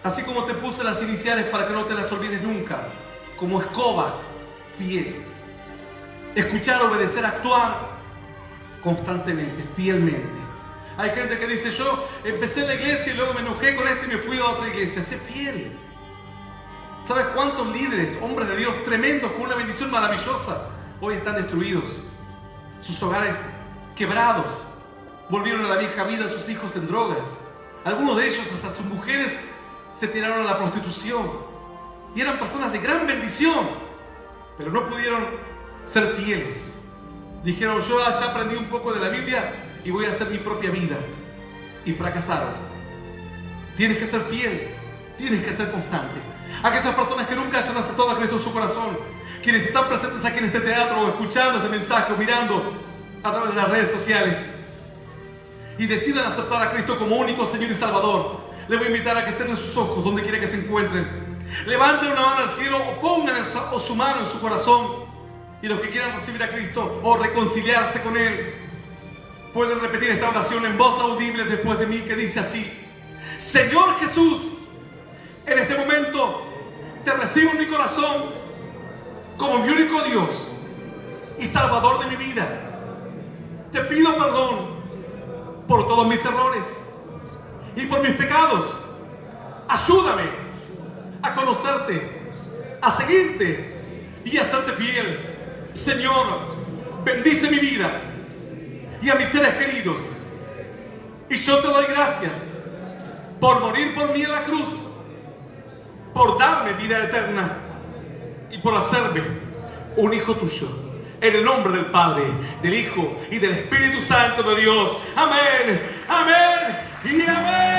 Así como te puse las iniciales para que no te las olvides nunca. Como escoba, fiel. Escuchar, obedecer, actuar constantemente, fielmente. Hay gente que dice: yo empecé en la iglesia y luego me enojé con esto y me fui a otra iglesia. Sé fiel. ¿Sabes cuántos líderes, hombres de Dios tremendos con una bendición maravillosa, hoy están destruidos? Sus hogares quebrados, volvieron a la vieja vida, sus hijos en drogas. Algunos de ellos, hasta sus mujeres, se tiraron a la prostitución. Y eran personas de gran bendición, pero no pudieron ser fieles. Dijeron: yo ya aprendí un poco de la Biblia y voy a hacer mi propia vida. Y fracasaron. Tienes que ser fiel, tienes que ser constante. Aquellas personas que nunca hayan aceptado a Cristo en su corazón, quienes están presentes aquí en este teatro, o escuchando este mensaje, o mirando a través de las redes sociales, y decidan aceptar a Cristo como único Señor y Salvador, les voy a invitar a que estén en sus ojos donde quiera que se encuentren. Levanten una mano al cielo o pongan su mano en su corazón. Y los que quieran recibir a Cristo o reconciliarse con Él, pueden repetir esta oración en voz audible después de mí, que dice así: Señor Jesús, en este momento te recibo en mi corazón como mi único Dios y Salvador de mi vida. Te pido perdón por todos mis errores y por mis pecados. Ayúdame a conocerte, a seguirte y a serte fiel. Señor, bendice mi vida y a mis seres queridos. Y yo te doy gracias por morir por mí en la cruz, por darme vida eterna y por hacerme un hijo tuyo. En el nombre del Padre, del Hijo y del Espíritu Santo de Dios. Amén, amén y amén.